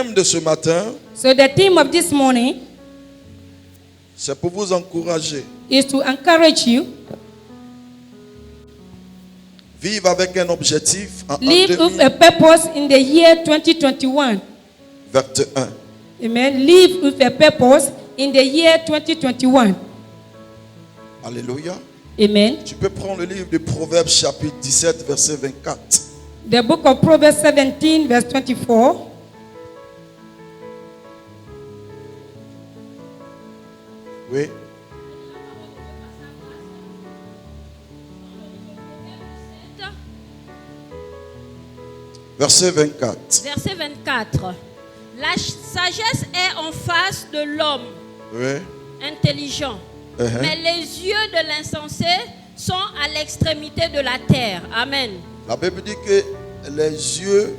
thème de ce matin, So the theme of this morning c'est pour vous encourager. is to encourage you. Vivre avec un objectif en Live with a purpose in the year 2021. verset 1. Amen. Live with a purpose in the year 2021. Alléluia. Amen. Tu peux prendre le livre de Proverbes chapitre 17 verset 24. The book of Proverbs 17 verse 24. Oui. Verset 24. Verset 24. La sagesse est en face de l'homme Oui. intelligent, Uh-huh. mais les yeux de l'insensé sont à l'extrémité de la terre. Amen. La Bible dit que les yeux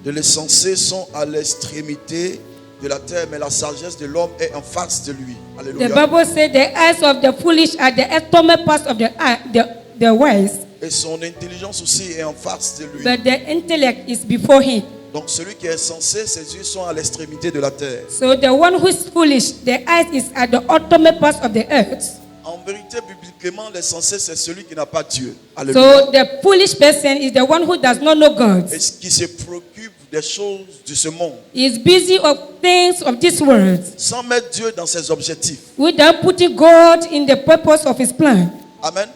de l'insensé sont à l'extrémité de la terre, mais la sagesse de l'homme est en face de lui. The Alléluia. Bible says the eyes of the foolish are the uttermost parts of the wise, Et son intelligence aussi est en face de lui. but the intellect is before him. Donc celui qui est insensé, ses yeux sont à l'extrémité de la terre. So the one who is foolish, the eyes is at the uttermost parts of the earth. En vérité, bibliquement, l'insensé, c'est celui qui n'a pas Dieu. Alléluia. So the foolish person is the one who does not know God. Et qui se préoccupe des choses de ce monde, He is busy of things of this world, sans mettre Dieu dans ses objectifs. without putting God in the purpose of his plan. Amen.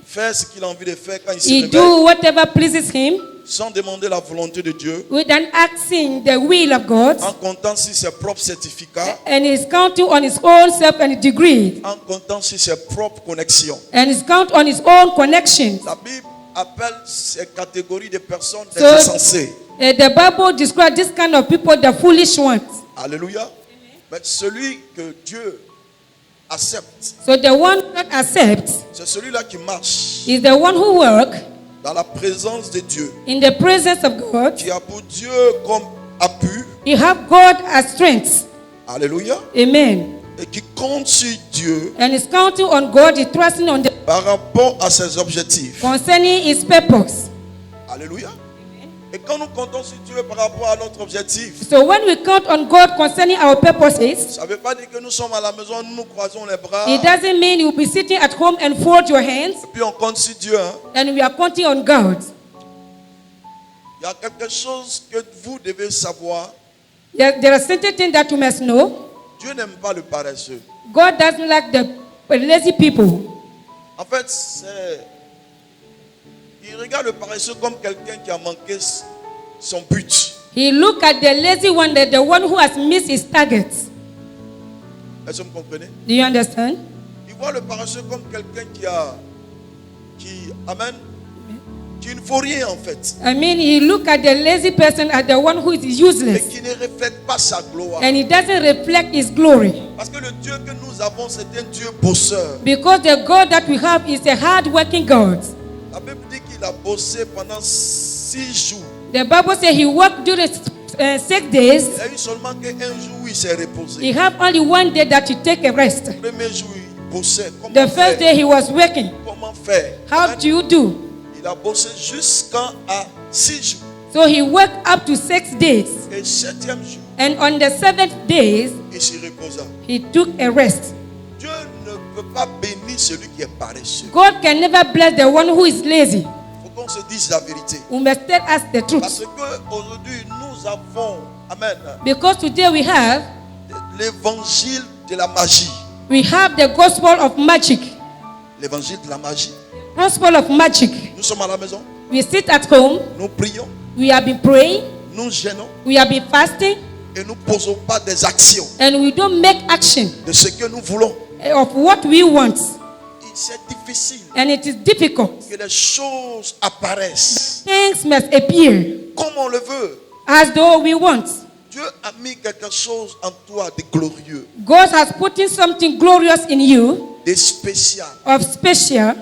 Faire ce qu'il a envie de faire quand il se He réveille, do whatever pleases him, sans demander la volonté de Dieu, without asking the will of God, en comptant sur ses propres certificats, and is counting on his own self and degree, en comptant sur ses propres connexions. and is counting on his own connections. La Bible appelle ces catégories de personnes des So- insensés. The Bible describes this kind of people, the foolish ones. Alléluia. Mais celui que Dieu accepte, So the one that accepts c'est celui-là qui marche is the one who works dans la présence de Dieu, in the presence of God. qui a pour Dieu comme appui. You have God as strength. Alléluia. Amen. Et qui compte sur Dieu And is counting on God, is trusting on the par rapport à ses objectifs. concerning his purpose. Alléluia. Et quand nous comptons sur Dieu par rapport à notre objectif, So when we count on God concerning our purposes, ça ne veut pas dire que nous sommes à la maison, nous nous croisons les bras, it doesn't mean you'll be sitting at home and fold your hands et puis on compte sur Dieu. Hein. and we are counting on God. Il y a quelque chose que vous devez savoir. There are certain things that you must know. Dieu n'aime pas le paresseux. God doesn't like the lazy people. En fait, il regarde le paresseux comme quelqu'un qui a manqué son but. He look at the lazy one, the one who has missed his target. Est-ce que vous comprenez? Do you understand? Il voit le paresseux comme quelqu'un amen, qui ne vaut rien en fait. I mean, he look at the lazy person as the one who is Et useless, qui ne reflète pas sa gloire. and he doesn't reflect his glory. Parce que le Dieu que nous avons, c'est un Dieu bosseur. Because the God that we have is a hard-working God. La Bible dit qu'il a bossé pendant 6 jours. The Bible says he worked during 6 days. Il y a eu seulement qu'un jour où il s'est reposé. He have only one day that he take a rest. Le premier jour, il bossait. The Comment first faire? day he was working. Comment faire? How Amen. do you do? Il a bossé jusqu'à 6 jours. So he worked up to 6 days. Et 7e jour, And on the 7th day, il se reposa. he took a rest. Dieu ne peut pas bénir celui qui est paresseux. God can never bless the one who is lazy. Il faut qu'on se dise la vérité. We must tell us the Parce truth. qu'aujourd'hui, nous avons, amen, Because today we have l'évangile de la magie. the gospel of magic. L'évangile de la magie. Gospel of magic. Nous sommes à la maison, We sit at home. nous prions, We have been praying. nous gênons We have been fasting. et nous ne posons pas des actions And we don't make action de ce que nous voulons. of what we want. Et c'est difficile And it is difficult. que les choses apparaissent Things must appear comme on le veut. as though we want. Dieu a mis quelque chose en toi de glorieux, God has put in something glorious in you, de spécial. of special.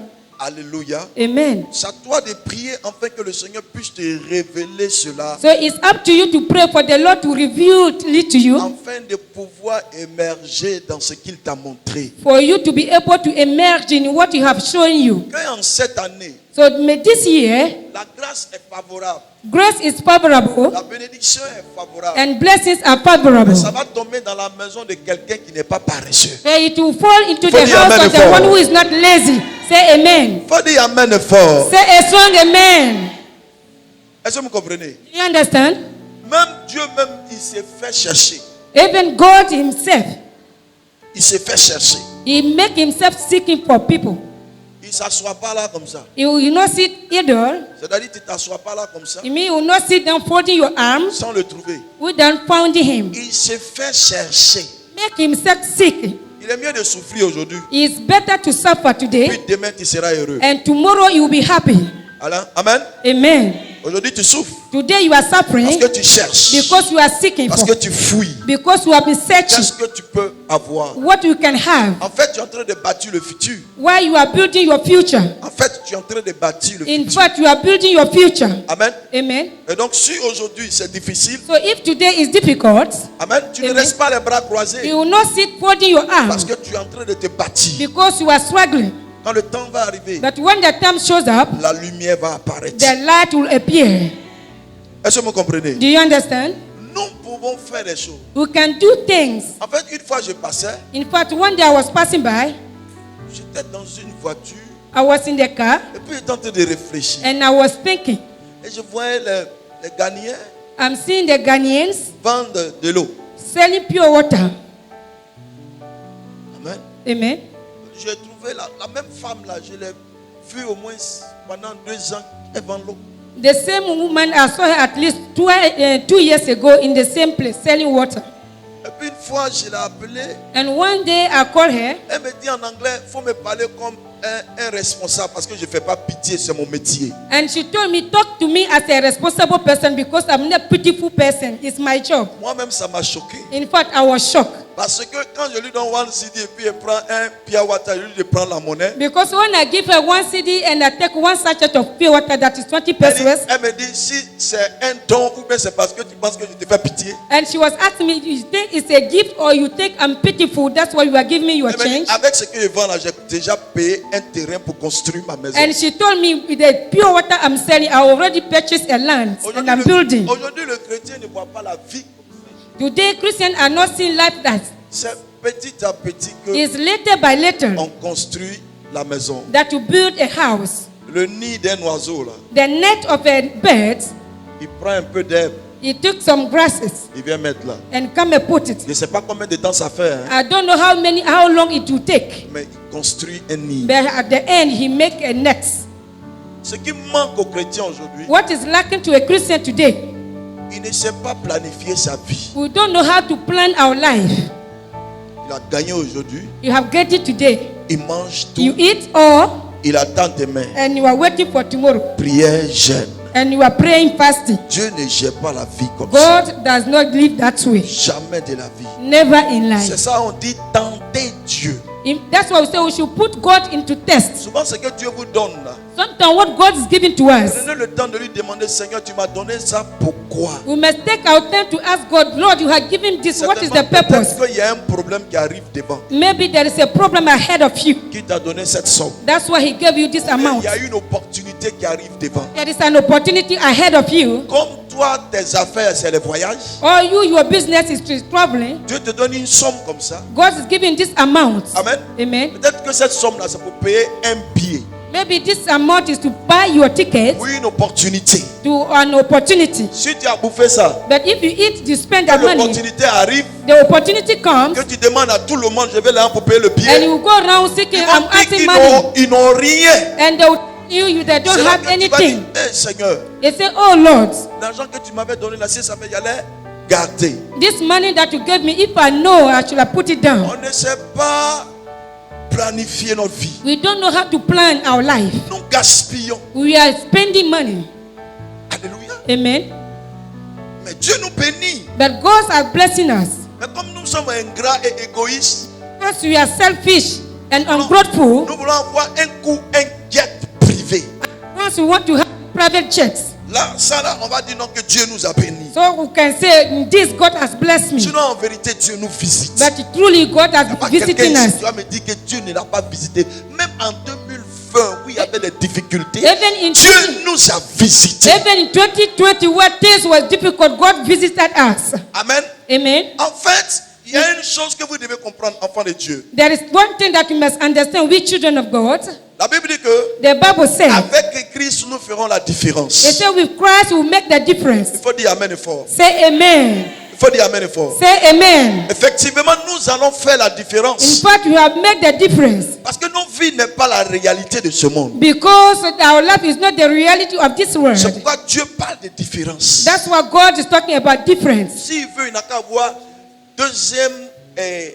Alléluia. Amen. C'est à toi de prier afin que le Seigneur puisse te révéler cela, So it's up to you to pray for the Lord to reveal it to you, afin de pouvoir émerger dans ce qu'il t'a montré. for you to be able to emerge in what He have shown you. Quand en cette année, So may this year, la grâce est favorable, grace is favorable la bénédiction est favorable. and blessings are favorable. Ça va tomber dans la maison de quelqu'un qui n'est pas paresseux. So it will fall into Faut the dire house amen of the fort. one who is not lazy. Say amen. Faut dire amen fort. Say a strong amen. Est-ce que vous comprenez? You understand? Même Dieu même, il s'est fait chercher. Even God himself, Il s'est fait chercher. he make himself seeking for people. Il ne s'assoit pas là comme ça. He will not sit idle. C'est-à-dire, tu ne t'assois pas là comme ça You mean you will not sit down folding your arms sans le trouver. without finding him. Il s'est fait chercher. Make himself sick. Il est mieux de souffrir aujourd'hui. It's better to suffer Puis today demain, tu seras heureux. and tomorrow you will be happy. Alain, amen. Amen. Aujourd'hui, tu souffres Today you are parce suffering que tu cherches. because you are seeking Parce for. que tu fouilles. Because you have been searching Qu'est-ce que tu peux avoir? what you can have. En fait, tu es en train de bâtir le futur. While you are building your future. En fait, tu es en train de bâtir le In futur. fact, you are building your future. Amen. Amen. Et donc, si aujourd'hui c'est difficile, So if today is difficult, amen, tu ne Amen. restes pas les bras croisés you will not sit folding your parce arms que tu es en train de te bâtir. because you are struggling. Quand le temps va arriver, But when the time shows up, la lumière va apparaître. the light will appear. Est-ce que vous comprenez? Do you understand? Nous pouvons faire des choses. We can do things. En fait, une fois je passais, In fact, one day I was passing by, j'étais dans une voiture I was in the car et puis j'étais en train de réfléchir. and I was thinking, Et je voyais les Ghanéens I'm seeing the Ghanaians vendre de l'eau. selling pure water. Amen. Amen. J'ai trouvé la même femme là, je l'ai vue au moins pendant 2 ans, elle vend l'eau. The same woman I saw her at least 2 years ago in the same place selling water. Et puis une fois, je l'ai appelée, And one day I called her elle me dit en anglais, il faut me parler comme un responsable parce que je ne fais pas pitié, c'est mon métier. and she told me, talk to me as a responsible person because I'm not a pitiful person. It's my job. Moi-même, ça m'a choqué. In fact, I was shocked. Parce que quand je lui donne one CD et puis elle prend un pure water, je lui dis prends la monnaie. Because when I give her 1 CD and I take 1 sachet of pure water that is 20 Elle, pesos, elle me dit si c'est un don ou bien c'est parce que tu penses que je te fais pitié. and she was asking me, you think it's a gift or you think I'm pitiful, that's why you are giving me your Elle me dit, change? avec ce que je vends là, j'ai déjà payé un terrain pour construire ma maison. And she told me, with the pure water I'm selling, I already purchased a land and I'm building. Aujourd'hui, le chrétien ne voit pas la vie comme ça. Today, Christians are not seeing life that. C'est petit à petit que It's little by little on construit la maison. that you build a house. Le nid d'un oiseau là, The net of a bird, il prend un peu d'herbe, he took some grasses il vient mettre là. and come and put it. Je ne sais pas combien de temps ça fait, hein, I don't know how long it will take, mais il construit un nid. but at the end he make a net. Ce qui manque aux chrétiens aujourd'hui, What is lacking to a Christian today? il ne sait pas planifier sa vie. We don't know how to plan our life. Il a gagné aujourd'hui, You have get it today. il mange You tout, eat all il attend demain. and you are waiting for tomorrow. Prière, jeûne. And you are praying fasting. Dieu ne gère pas la vie comme ça. God does not live that way. Jamais de la vie. Never in C'est life. ça, on dit tenter Dieu. That's why we say we should put God into test. Souvent, ce que Dieu vous donne là, Sometimes what God is giving to us, prenez le temps de lui demander, Seigneur, tu m'as donné ça, pourquoi? we must take our time to ask God, Lord, you have given this. What is the Certainement, purpose? peut-être qu'il y a un problème qui arrive devant. Maybe there is a problem ahead of you. Qui t'a donné cette somme? That's why He gave you this Il amount. y a une opportunité qui arrive devant. There is an opportunity ahead of you. Comme toi, tes affaires, c'est le voyage. Or your business is traveling. Dieu te donne une somme comme ça. God is giving this amount. Amen. Amen. Peut-être que cette somme-là, c'est pour payer un billet. Maybe this amount is to buy your ticket Oui, une opportunité. to an opportunity. Si tu as bouffé ça, But if you eat, you spend quand that money. l'opportunité arrive, The opportunity comes, que tu demandes à tout le monde, je vais là pour payer le and billet. you go around seeking, Ils I'm vont dire asking qu'ils money, ils n'ont rien. and they will tell you they don't C'est là have que tu vas dire, anything. hey, Seigneur, They say, oh Lord, l'argent que tu m'avais donné là, si ça m'y allait garder. this money that you gave me, if I know, I should have put it down. On ne sait pas planifier notre vie. We don't know how to plan our life. Nous gaspillons. We are spending money. Alléluia. Amen. Mais Dieu nous bénit. But God is blessing us. Mais comme nous sommes ingrats et égoïstes, Because we are selfish and ungrateful, nous voulons avoir un coup, un jet privé. once we want to have private jets. Là, ça là, on va dire non que Dieu nous a bénis. So we can say, this God has blessed me. Sinon, en vérité, Dieu nous visite. But truly God Il n'y a has pas visited quelqu'un ici us. qui va me dire que Dieu ne l'a pas visité. Même en 2020, oui, il y avait des difficultés, Even in Dieu nous a visités. Even in 2020, where things was difficult, God visited us. Amen. Amen. En fait, il y a une chose que vous devez comprendre, enfants de Dieu. There is one thing that you must understand, we children of God. La Bible dit que The Bible says, avec Christ, nous ferons la it différence. says with Christ we will make the difference. Il faut dire amen et fort. Say amen. Il faut dire amen et fort. Say amen. Effectivement, nous allons faire la In différence. fact, we have made the difference. Parce que nos vies n'est pas la réalité de ce monde. Because our life is not the reality of this world. C'est pourquoi Dieu parle de différence. That's why God is talking about difference. S'il veut, il n'a qu'à avoir deuxième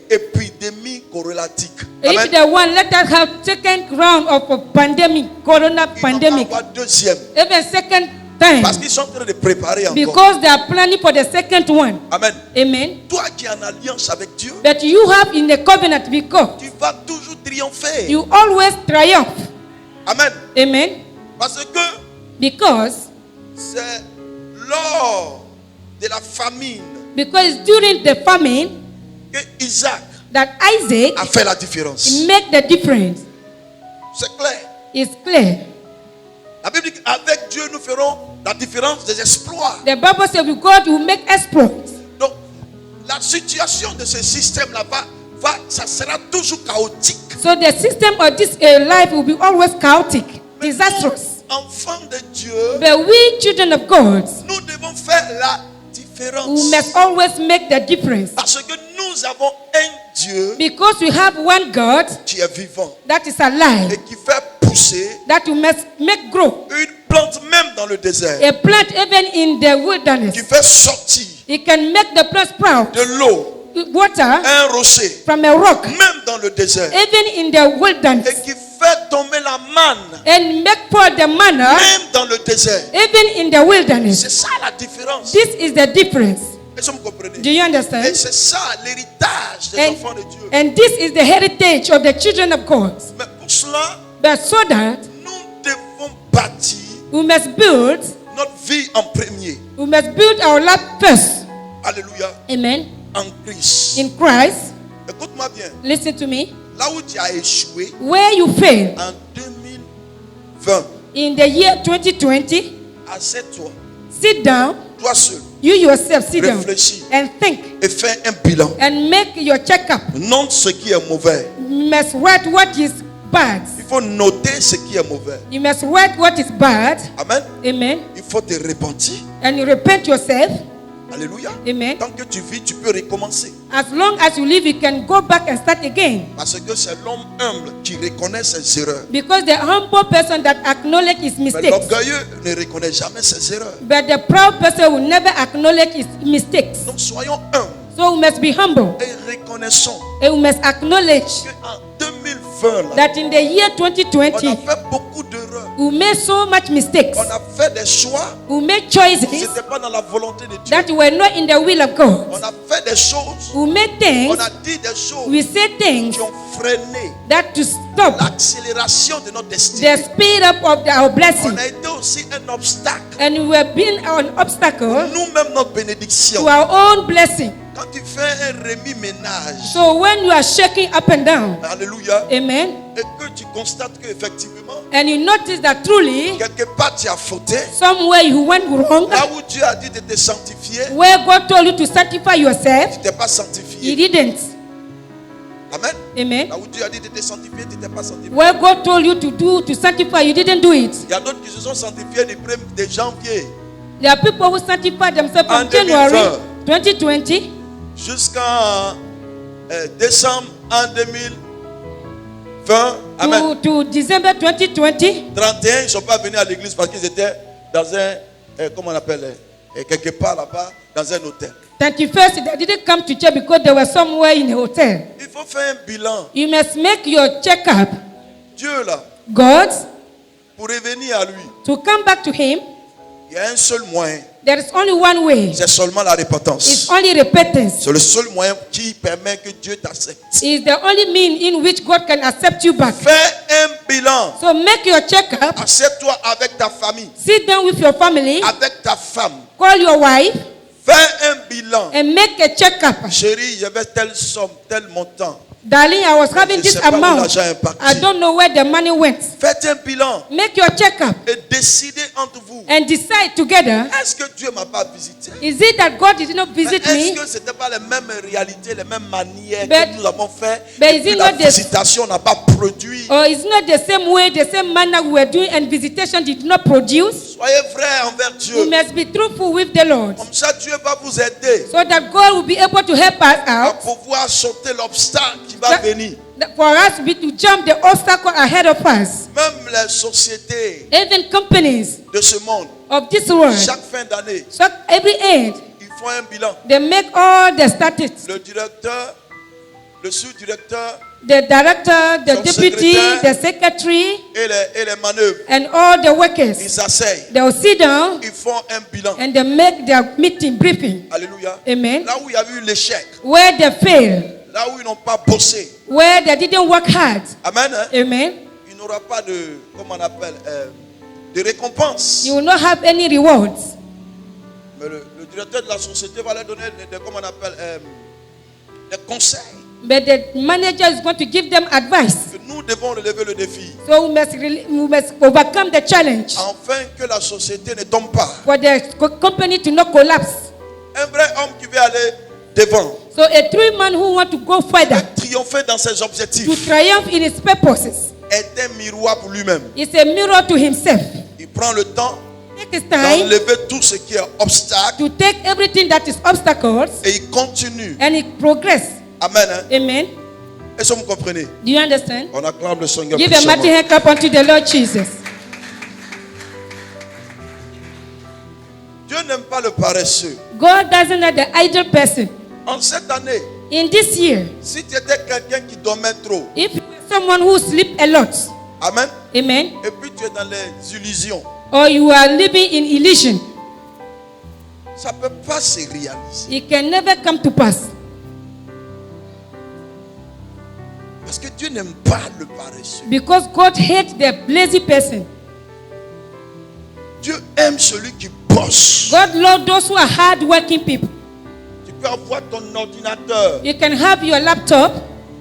épidémie corrélatique. Amen. If the one, let us have second round of a pandemic, corona Il n'a qu'à pandemic, avoir deuxième. even second time, Parce qu'ils sont en train de préparer encore. because they are planning for the second one. Amen. Amen. Toi qui es en alliance avec Dieu, But you have in the covenant because tu vas toujours triompher. you always triumph. Amen. Amen. Parce que Because c'est lors de la famine during the famine que Isaac that Isaac a fait la différence. make the difference. C'est clair. It's clear. La Bible dit qu'avec Dieu, nous ferons la différence des exploits. The Bible says with God you make exploits. Donc, la situation de ce système-là ça sera toujours chaotique. So the system of this life will be always chaotic, Mais disastrous. nous, enfants de Dieu, But we children of God, nous devons faire la différence. we must always make the difference. Parce que nous avons un Dieu Because we have one God qui est vivant that is alive, et qui fait pousser that we must make grow. une plante même dans le désert, A plant even in the wilderness. qui fait sortir It can make the plant sprout. de l'eau, Water un rocher, from a rock, même dans le désert, even in the et wilderness. qui fait tomber la manne, And make pour the manna, même dans le désert. even in the wilderness. C'est ça la différence. This is the difference. Est-ce que vous comprenez? Do you Et understand? c'est ça l'héritage des enfants de Dieu. And this is the heritage of the children of God. Mais pour cela, But so that nous devons bâtir we must build, notre vie en premier. we must build our life first. Alléluia. Amen. En Christ. In Christ, Écoute-moi bien. listen to me. Là où tu as échoué Where you fail en 2020, in the year 2020, assieds-toi, sit down, toi seul, you yourself sit down réfléchis and think et fais un bilan. and make your checkup. Note ce qui est mauvais. You must write what is bad. Il faut noter ce qui est mauvais. You must write what is bad. Amen. Amen. Il faut te repentir. And you repent yourself. Alléluia. Amen. Tant que tu vis, tu peux recommencer. As long as you live, you can go back and start again. Parce que c'est l'homme humble qui reconnaît ses erreurs. Because the humble person that acknowledges his Mais mistakes. l'orgueilleux ne reconnaît jamais ses erreurs. But the proud person will never acknowledge his mistakes. Donc soyons humbles So we must be humble. et reconnaissons And we must acknowledge qu'en 2020, là, that in the year on a 2020, fait beaucoup d'erreurs. we made so much mistakes. On a fait des choix We made qui choices n'étaient pas dans la volonté de Dieu. that were not in the will of God. On a fait des choses, We made on things, a dit des choses we said things qui ont freiné that to stop l'accélération de notre the destinée. speed up of our blessing. On a été aussi un obstacle. And we have been an obstacle Nous-mêmes, notre bénédiction. to our own blessing. Quand tu fais un remis-ménage, So when you are shaking up and down, alléluia, amen, et que tu constates qu'effectivement, and you notice that truly quelque part tu as fauté, somewhere you went wrong, là où Dieu a dit de te sanctifier, where God told you to sanctify yourself, tu n'es pas He sanctifié. didn't. Amen. Amen. Là où Dieu a dit de te sanctifier, tu n'es pas sanctifié. Where God told you to sanctify, you didn't do it. Il y a d'autres qui se sont sanctifiés de janvier There are people who sanctify themselves En from January 2020 jusqu'en décembre en 2020. Amen. to December 2020. 31, ils ne sont pas venus à l'église parce qu'ils étaient dans un, comment on appelle, quelque part là-bas, dans un hôtel. 31st, they didn't come to church because they were somewhere in a hotel. Il faut faire un bilan. You must make your checkup. Dieu là, God, pour revenir à lui, to come back to Him, il y a un seul moyen. there is only one way. C'est seulement la It's repentance. only repentance. C'est le seul moyen qui permet que Dieu t'accepte. It's the only mean in which God can accept you back. Fais un bilan. So make your checkup. Accepte-toi avec ta famille, Sit down with your family. avec ta femme. Call your wife Fais un bilan. and make a checkup. Chérie, j'avais telle somme, tel montant. Darling, I was having Je this sais pas où amount. l'argent est parti. I don't know where the money went. Faites un bilan Make your checkup et décidez entre vous. and decide together. Est-ce que Dieu m'a pas visité? Is it that God did not Mais visit est-ce me? que ce n'était pas les mêmes réalités, les mêmes manières But- que nous avons fait but et is puis it la not the- visitation n'a pas produit? Or is not the same way, the same manner we were doing and visitation did not produce? Soyez vrai envers We Dieu. must be truthful with the Lord Comme ça, Dieu va vous aider so that God will be able to help us à out. pouvoir sauter l'obstacle qui va venir. For us to jump the obstacle ahead of us. Même les sociétés Even companies de ce monde, of this world, chaque fin d'année, so every end, ils font un bilan. they make all the statistics. Le directeur, le sous-directeur The director, the Son deputy, secrétaire. the secretary, et les manœuvres, and all the workers. ils s'asseyent, They will sit down ils font un bilan. and they make their meeting briefing. Alléluia. Amen. Là où il y a eu l'échec, Where they fail, là où ils n'ont pas bossé, where they didn't work hard. amen, hein, Amen. il n'aura pas de, comment on appelle, de récompense. You will not have any rewards. Mais le directeur de la société va leur donner comment on appelle, des conseils. But the manager is going to give them advice. Que nous devons relever le défi So we must overcome the challenge afin que la société ne tombe pas. for the company to not collapse. Un vrai homme qui veut aller devant, So a true man who wants to go further, triompher dans ses to objectifs, triumph in his purposes, est un miroir pour lui-même. is a mirror to himself. Il prend le temps Take his time d'enlever tout ce qui est obstacle to take everything that is obstacles et il continue. and it progress. Amen. Hein? Amen. Est-ce que vous comprenez? Do you understand? On acclame le Seigneur. Give a mighty puissamment. hand clap unto the Lord Jesus. Dieu n'aime pas le paresseux. God doesn't like the idle person. En cette année, In this year, si tu étais quelqu'un qui dormait trop, if you are someone who sleep a lot, amen, amen, et puis tu es dans les illusions, or you are living in illusion, ça ne peut pas se réaliser. it can never come to pass. Parce que Dieu n'aime pas le paresseux. Because God hates the lazy person. Dieu aime celui qui bosse. God loves those who are hard-working people. Tu peux avoir ton ordinateur. You can have your laptop.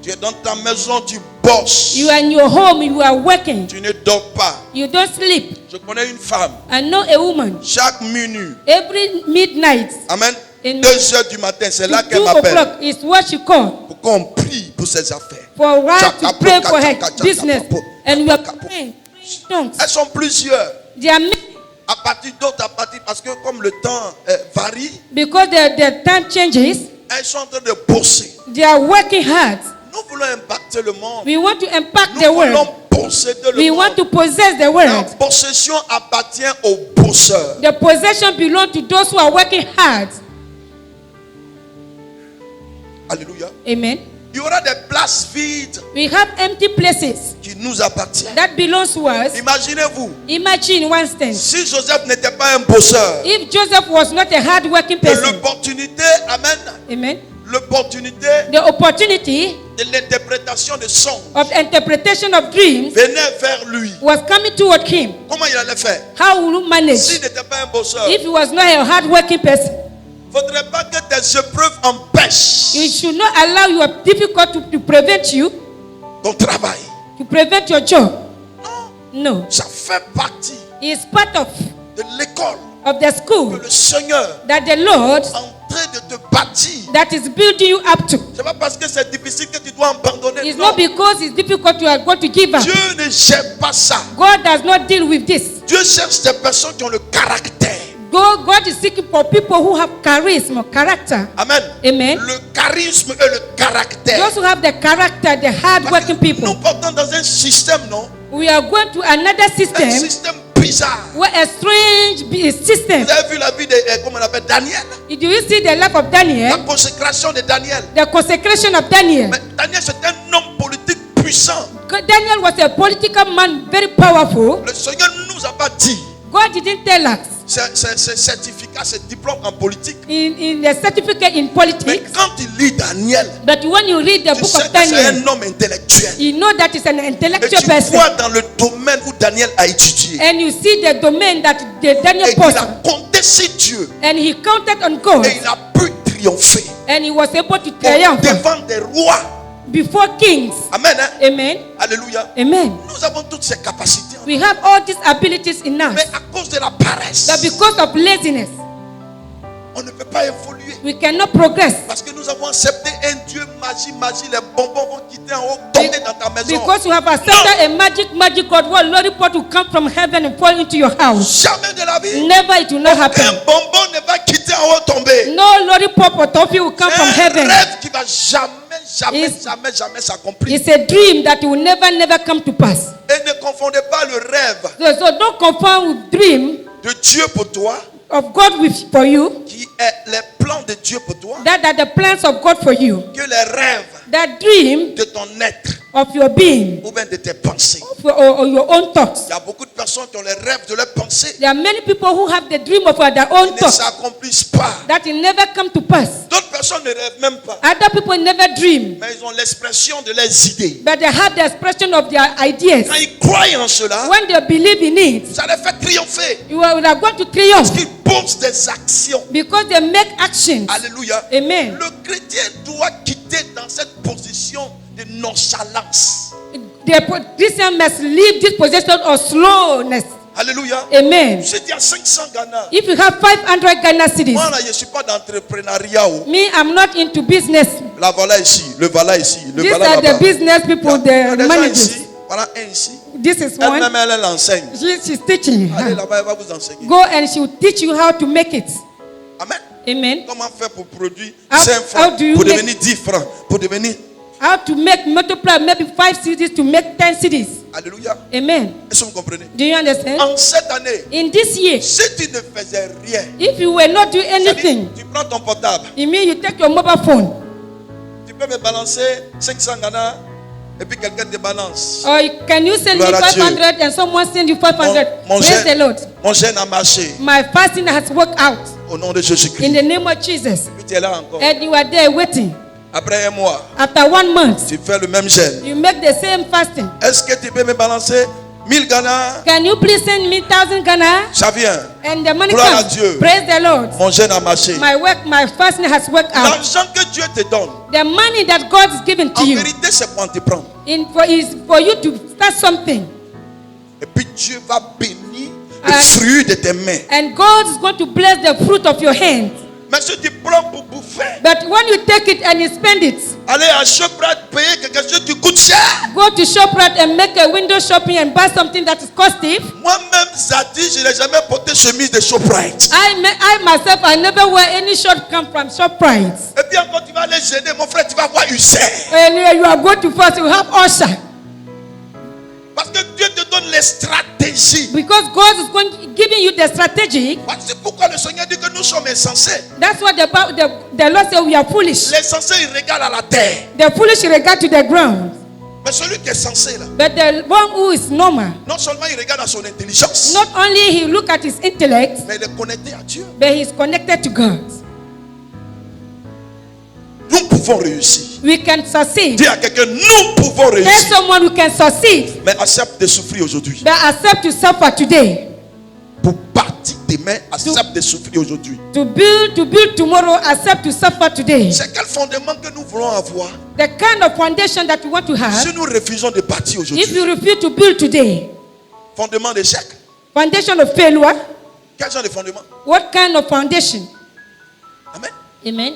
Tu es dans ta maison, tu bosses. You are in your home. You are working. Tu ne dors pas. You don't sleep. Je connais une femme, I know a woman. chaque minute, Every midnight, amen, In 2h du matin, c'est là to qu'elle 2 m'appelle. o'clock is what she called Pour qu'on prie pour ses affaires. for her to Chaka, pray poka, for her chaka, chaka, business. po- And we are chaka, po- praying. Tongues. Elles sont plusieurs. They are many À partir d'autres, à partir, parce que comme le temps varie, because the time changes. elles sont en train de bosser. They are working hard. Nous voulons impacter le monde. We want to impact Nous the world. voulons posséder le We monde. want to possess the La world. possession appartient aux bosseurs. The possession belongs to those who are working hard. Alléluia. Amen. Il y aura des places vides We have empty places qui nous appartiennent. that belongs to us. Imaginez-vous, Imagine one thing. si Joseph n'était pas un bosseur, If Joseph was not a hard-working que person, l'opportunité, amen, amen, l'opportunité the opportunity de l'interprétation de songes of interpretation of dreams venait vers lui. was coming toward him. Comment il allait faire? How will you manage S'il n'était pas un bosseur, if he was not a hard-working person? il ne faudrait pas que tes épreuves empêchent You should not allow your difficulty to prevent you, ton travail. to prevent your job. Non, No. ça fait partie It's part of de l'école the que school le Seigneur that the Lord est en train de te bâtir. that is building you up to. Ce n'est pas parce que c'est difficile que tu dois abandonner. It's Non. not because it's difficult you are going to give up. Dieu ne gère pas ça. God does not deal with this. Dieu cherche des personnes qui ont le caractère. God is seeking for people who have charisma, character. Amen. Amen. Le charisme et le caractère. Those who have the character, the Parce hard-working que people. nous portons dans un système, non? We are going to another Un system système bizarre. where a strange system. Vous avez vu la vie de, comment on appelle, Daniel? Do you see the life of La Daniel? consécration de Daniel. The consecration of Daniel. Mais Daniel, c'est un homme politique puissant. Daniel was a political man, very powerful. Le Seigneur ne nous a pas dit. God didn't tell us C'est certificat, c'est diplôme en politique. in the certificate in Mais politics, quand il lit Daniel, but when you read the tu book sais of que c'est Daniel, un homme intellectuel. you know that it's an Et intellectual tu person. vois dans le domaine où Daniel a étudié. And you see the domain that the Et Daniel il person. a compté sur Dieu. And he counted on God. Et il a pu triompher And he was able to triumph devant des rois. before kings. Amen. Hein? Amen. Alléluia. Amen. Nous avons toutes ces capacités. We have all these abilities in us. Mais à cause de la paresse, But because of laziness, on ne peut pas évoluer. we cannot progress. Parce que nous avons accepté un Dieu magie. Les bonbons vont quitter en haut, tomber dans ta maison. Because you have accepted a magic God, what lollipop will come from heaven and fall into your house. Jamais de la vie. Never, it will not Un happen. bonbon ne va quitter en haut, tomber. No lollipop or toffee will come from C'est un heaven. rêve qui va jamais s'accomplir. It's a dream that will never come to pass. Et ne confondez pas le rêve So don't confound with dream de Dieu pour toi, of God for you, qui est les plans de Dieu pour toi, that are the plans of God for you. que les rêves That dream de ton être of your being, ou bien de tes pensées. or your own thoughts. Il y a beaucoup de personnes qui ont les rêves de leurs pensées. There are many people who have the dream of their Ils own ne thoughts s'accomplissent pas. that will never come to pass. D'autres personnes ne rêvent même pas. Other people never dream, Mais ils ont l'expression de leurs idées. but they have the expression of their ideas. Quand ils croient en cela, When they believe in it, ça les fait triompher. you are going to triumph Ils posent des actions. because they make actions. Alléluia. Amen. Le chrétien doit quitter dans cette position de nonchalance. The Christian must leave this position of slowness. Alléluia. Amen. Je dis à 500 Ghana. If you have 500 Ghana cities, Moi là, je ne suis pas d'entrepreneuriat. me, I'm not into business. La voilà ici, le voilà ici, le These voilà are the là-bas. business people, Il y a the des gens managers. ici, voilà un ici. This is one. Elle-même, elle enseigne. She's teaching. Allez là-bas, elle va vous enseigner. Go and she will teach you how to make it. Amen. Amen. Comment faire pour produire How- 5 how francs, do you pour make- devenir 10 francs, pour devenir... How to multiply maybe 5 cities to make 10 cities. Alléluia. Amen. Est-ce que vous comprenez? Do you understand? En cette année, In this year, si tu ne faisais rien, if you were not doing c'est-à-dire, anything, tu prends ton portable, it means you take your mobile phone, tu peux me balancer 500 Ghana et puis quelqu'un te balance. or can you send me Gloire à Dieu. 500 and someone send you 500? Mon Praise the Lord. jeûne a marché My fasting has worked out au nom de Jésus-Christ. in the name of Jesus. Puis tu es là encore. And you are there waiting. Après un mois, After 1 month, tu fais le même jeûne. you make the same fasting. Est-ce que tu peux me balancer 1000 Ghana? Can you please send me 1,000 Ghana? Ça vient. And the money Gloire à comes. Dieu. Praise the Lord. Mon jeûne a marché. My fasting has worked out. L'argent que Dieu te donne, The money that God is giving to en you vérité, c'est pour en te prendre. is for you to start something. Et puis Dieu va bénir le And- fruit de tes mains. And God is going to bless the fruit of your hands. Mais si tu prends pour bouffer, But when you take it and you spend it, aller à Shoprite payer quelque chose qui coûte cher. go to ShopRite and make a window shopping and buy something that is costly. Moi-même, Zadi, je n'ai jamais porté chemise de Shoprite. I myself, I never wear any short come from ShopRite. Et puis encore, tu vas aller gêner, mon frère, tu vas voir Hussein. And you are going to fast, you have usher. Parce que Dieu te donne les stratégies. Because God is giving you the strategy. C'est pourquoi le Seigneur dit que nous sommes insensés. That's what the Lord said we are foolish. Les sensés, ils regardent à la terre. The foolish regard to the ground. Mais celui qui est sensé, là, But the one who is normal, non seulement il regarde à son intelligence, not only he look at his intellect, mais il est connecté à Dieu. but he is connected to God. Nous pouvons réussir. We can succeed. Dis à quelqu'un, nous pouvons Tell réussir. someone who can succeed, Mais accepte de souffrir aujourd'hui. but accept to suffer today. Pour partir demain, accepte de souffrir aujourd'hui. To build tomorrow, accept to suffer today. C'est quel fondement que nous voulons avoir The kind of foundation that we want to have, si nous refusons de partir if aujourd'hui? you refuse to build today, Fondement d'échec. foundation of failure, Quel genre de fondement? what kind of foundation? Amen. Amen.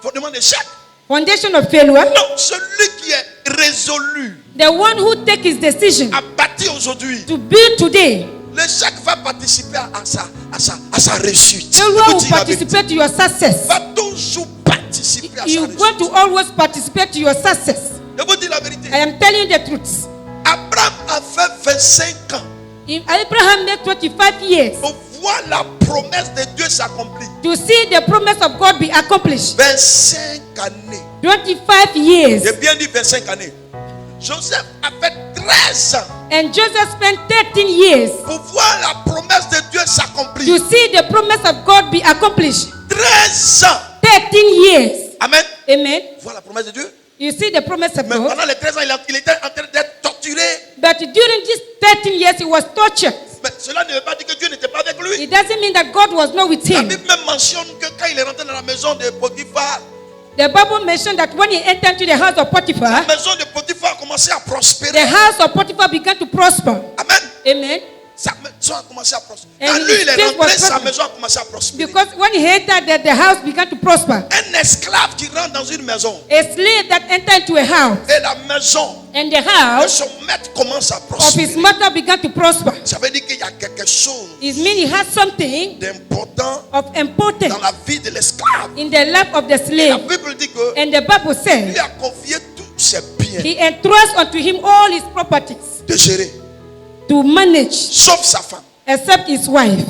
Fondement d'échec. Foundation of failure, Non, celui qui est résolu the one who take his decision à bâtir aujourd'hui, to build today, l'échec va participer à sa réussite. failure Je vous will dis la vérité. participate to your success. Va toujours participer à sa You réussite. want to always participate to your success. Je vous dis la vérité. I am telling you the truth. Abraham a fait 25 ans If Abraham made 25 years pour voir la promesse de Dieu s'accomplir. to see the promise of God be accomplished. 25 années. 25 years. J'ai bien dit 25 années. Joseph a fait 13 ans And Joseph spent 13 years pour voir la promesse de Dieu s'accomplir. to see the promise of God be accomplished. 13 ans. 13 years. Amen. Amen. Voir la promesse de Dieu. You see the promise of Mais God. pendant les 13 ans, il était en train d'être torturé. But during these 13 years, he was tortured. Mais cela ne veut pas dire que Dieu n'était pas avec lui. It doesn't mean that God was not with La him. Bible même mentionne que quand il est rentré dans la maison de Potiphar, The Bible mentioned that when he entered into the house of la Potiphar, maison de Potiphar a commencé à the prospérer. house of Potiphar began to prosper. Amen. Amen. Sa maison a commencé à prospérer. And Quand lui, il est things rentré, was sa prospering. maison a commencé à prospérer. Because when he entered, the house began to prosper. Un esclave qui rentre dans une maison A slave that entered into a house, et la maison and the de house son maître commence à of his prospérer. mother began to prosper. Ça veut dire qu'il y a quelque chose It means he has something d'important of importance dans la vie de l'esclave. in the life of the La slave. Bible dit que And the Bible lui says a confié tous ses biens he entrusts unto him all his properties de gérer, to manage, sauf sa femme. except his wife.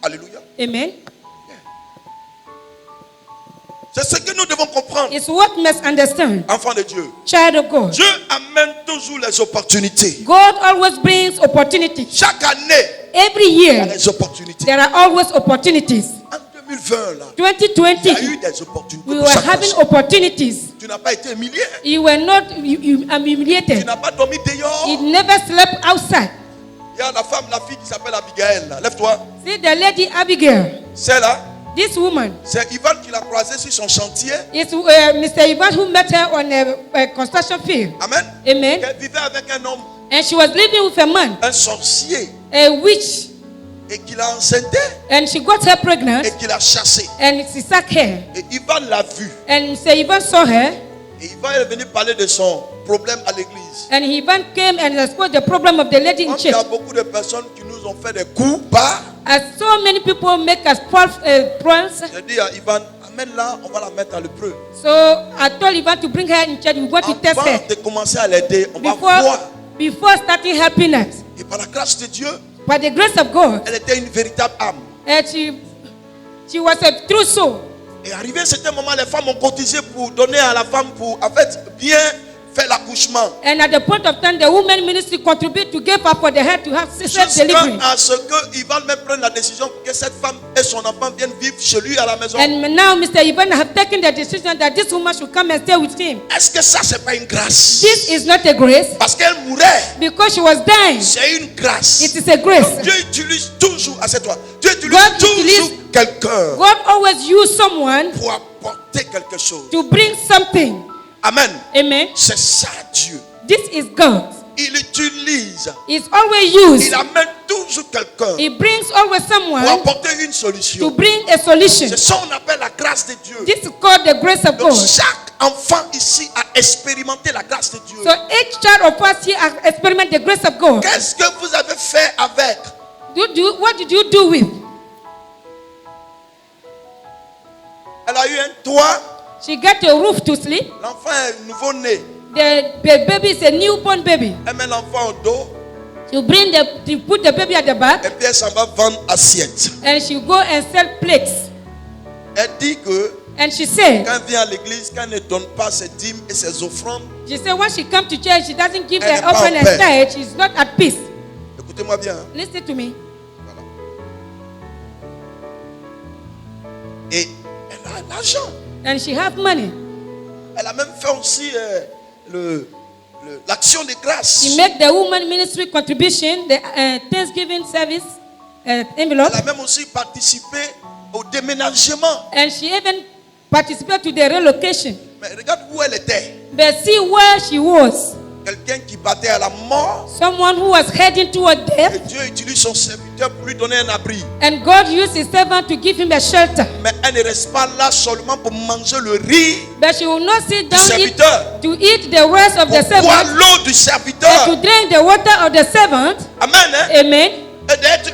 Alléluia. Amen. C'est ce que nous devons comprendre, It's what we must understand, enfants de Dieu. child of God. Dieu amène toujours les opportunités. God always brings opportunities. Chaque année, Every il y a year, des opportunités. there are always opportunities. En 2020, là, il y a 2020, eu des opportunités. we pour were chaque having personne. opportunities. Tu n'as pas été humilié. You were not Tu humiliated. n'as pas dormi dehors. You never slept outside. Il y a la femme, la fille qui s'appelle Abigail. Là. Lève-toi. See the lady Abigail, C'est là. this woman, C'est Ivan qui l'a croisée sur son chantier. it's Mr. Ivan who met her on a construction field. Amen. Amen. Elle vivait avec un homme, And she was living with a man, un sorcier, a witch, et qui l'a enceinté and she got her pregnant, et qui l'a chassé. and she sacked her. Et Ivan l'a vu. And Mr. Ivan saw her, Et Ivan est venu parler de son problème à l'église. and Ivan came and exposed the problem of the lady in Comme il y a church. beaucoup de personnes qui nous ont fait des coups bas, As so many people make us prawns, j'ai dit à Ivan, amène-la, on va la mettre à l'épreuve. so I told Ivan to bring her in church. We want to test Avant her de commencer à l'aider, on va voir. before starting helping us. Et par la grâce de Dieu, By the grace of God, elle était une véritable âme. and she was a true soul. Et arrivé à un certain moment, les femmes ont cotisé pour donner à la femme pour, en fait, bien faire l'accouchement. And at the point of time, the women ministry contribute to give up for the head to have safe delivery. Jusqu'à ce que Ivan même prenne la décision pour que cette femme et son enfant viennent vivre chez lui à la maison. And now Mr. Ivan have taken the decision that this woman should come and stay with him. Est-ce que ça, c'est pas une grâce? This is not a grace Parce qu'elle mourait. because she was dying. C'est une grâce. It is a grace. Dieu utilise toujours, assieds-toi, Dieu utilise God toujours utilise- quelqu'un God always use someone pour apporter quelque chose. to bring something. Amen. Amen. C'est ça Dieu. This is God. Il utilise, It's always used. il amène toujours quelqu'un He brings always pour someone apporter une to solution. bring a solution. C'est ça qu'on appelle la grâce de Dieu. This is called the grace of Donc God. chaque enfant ici a expérimenté la grâce de Dieu. So each child of us here has experienced the grace of God. Qu'est-ce que vous avez fait avec? What did you do with? Elle a eu un toit, She got a roof to sleep. l'enfant est nouveau-né. The baby is a newborn baby. Elle met l'enfant au dos You put the baby at the back, et puis elle s'en va vendre assiette. and she go and sell plates. Elle dit que And she said, quand elle vient à l'église, quand elle ne donne pas ses dîmes et ses offrandes, when she come to church, she doesn't give Elle n'est her pas offering en and paix. tithe. She's not at peace. écoutez-moi bien. Hein. Listen to me. Et elle a l'argent. And she have money. Elle a même fait aussi l'action de grâce. She make the woman ministry contribution, the Thanksgiving service envelope, Elle a même aussi participé au déménagement. and she even participated to the relocation. Mais regarde où elle était. But see where she was. Quelqu'un qui battait à la mort. Someone who was heading toward Et death, Dieu utilise son serviteur pour lui donner un abri. and God used his servant to give him a shelter. Mais elle ne reste pas là seulement pour manger le riz But she will not sit du down serviteur. to eat the rest of the Pour boire servant, l'eau du and to serviteur. drink the water of the servant. Amen. Hein? Amen. Et d'être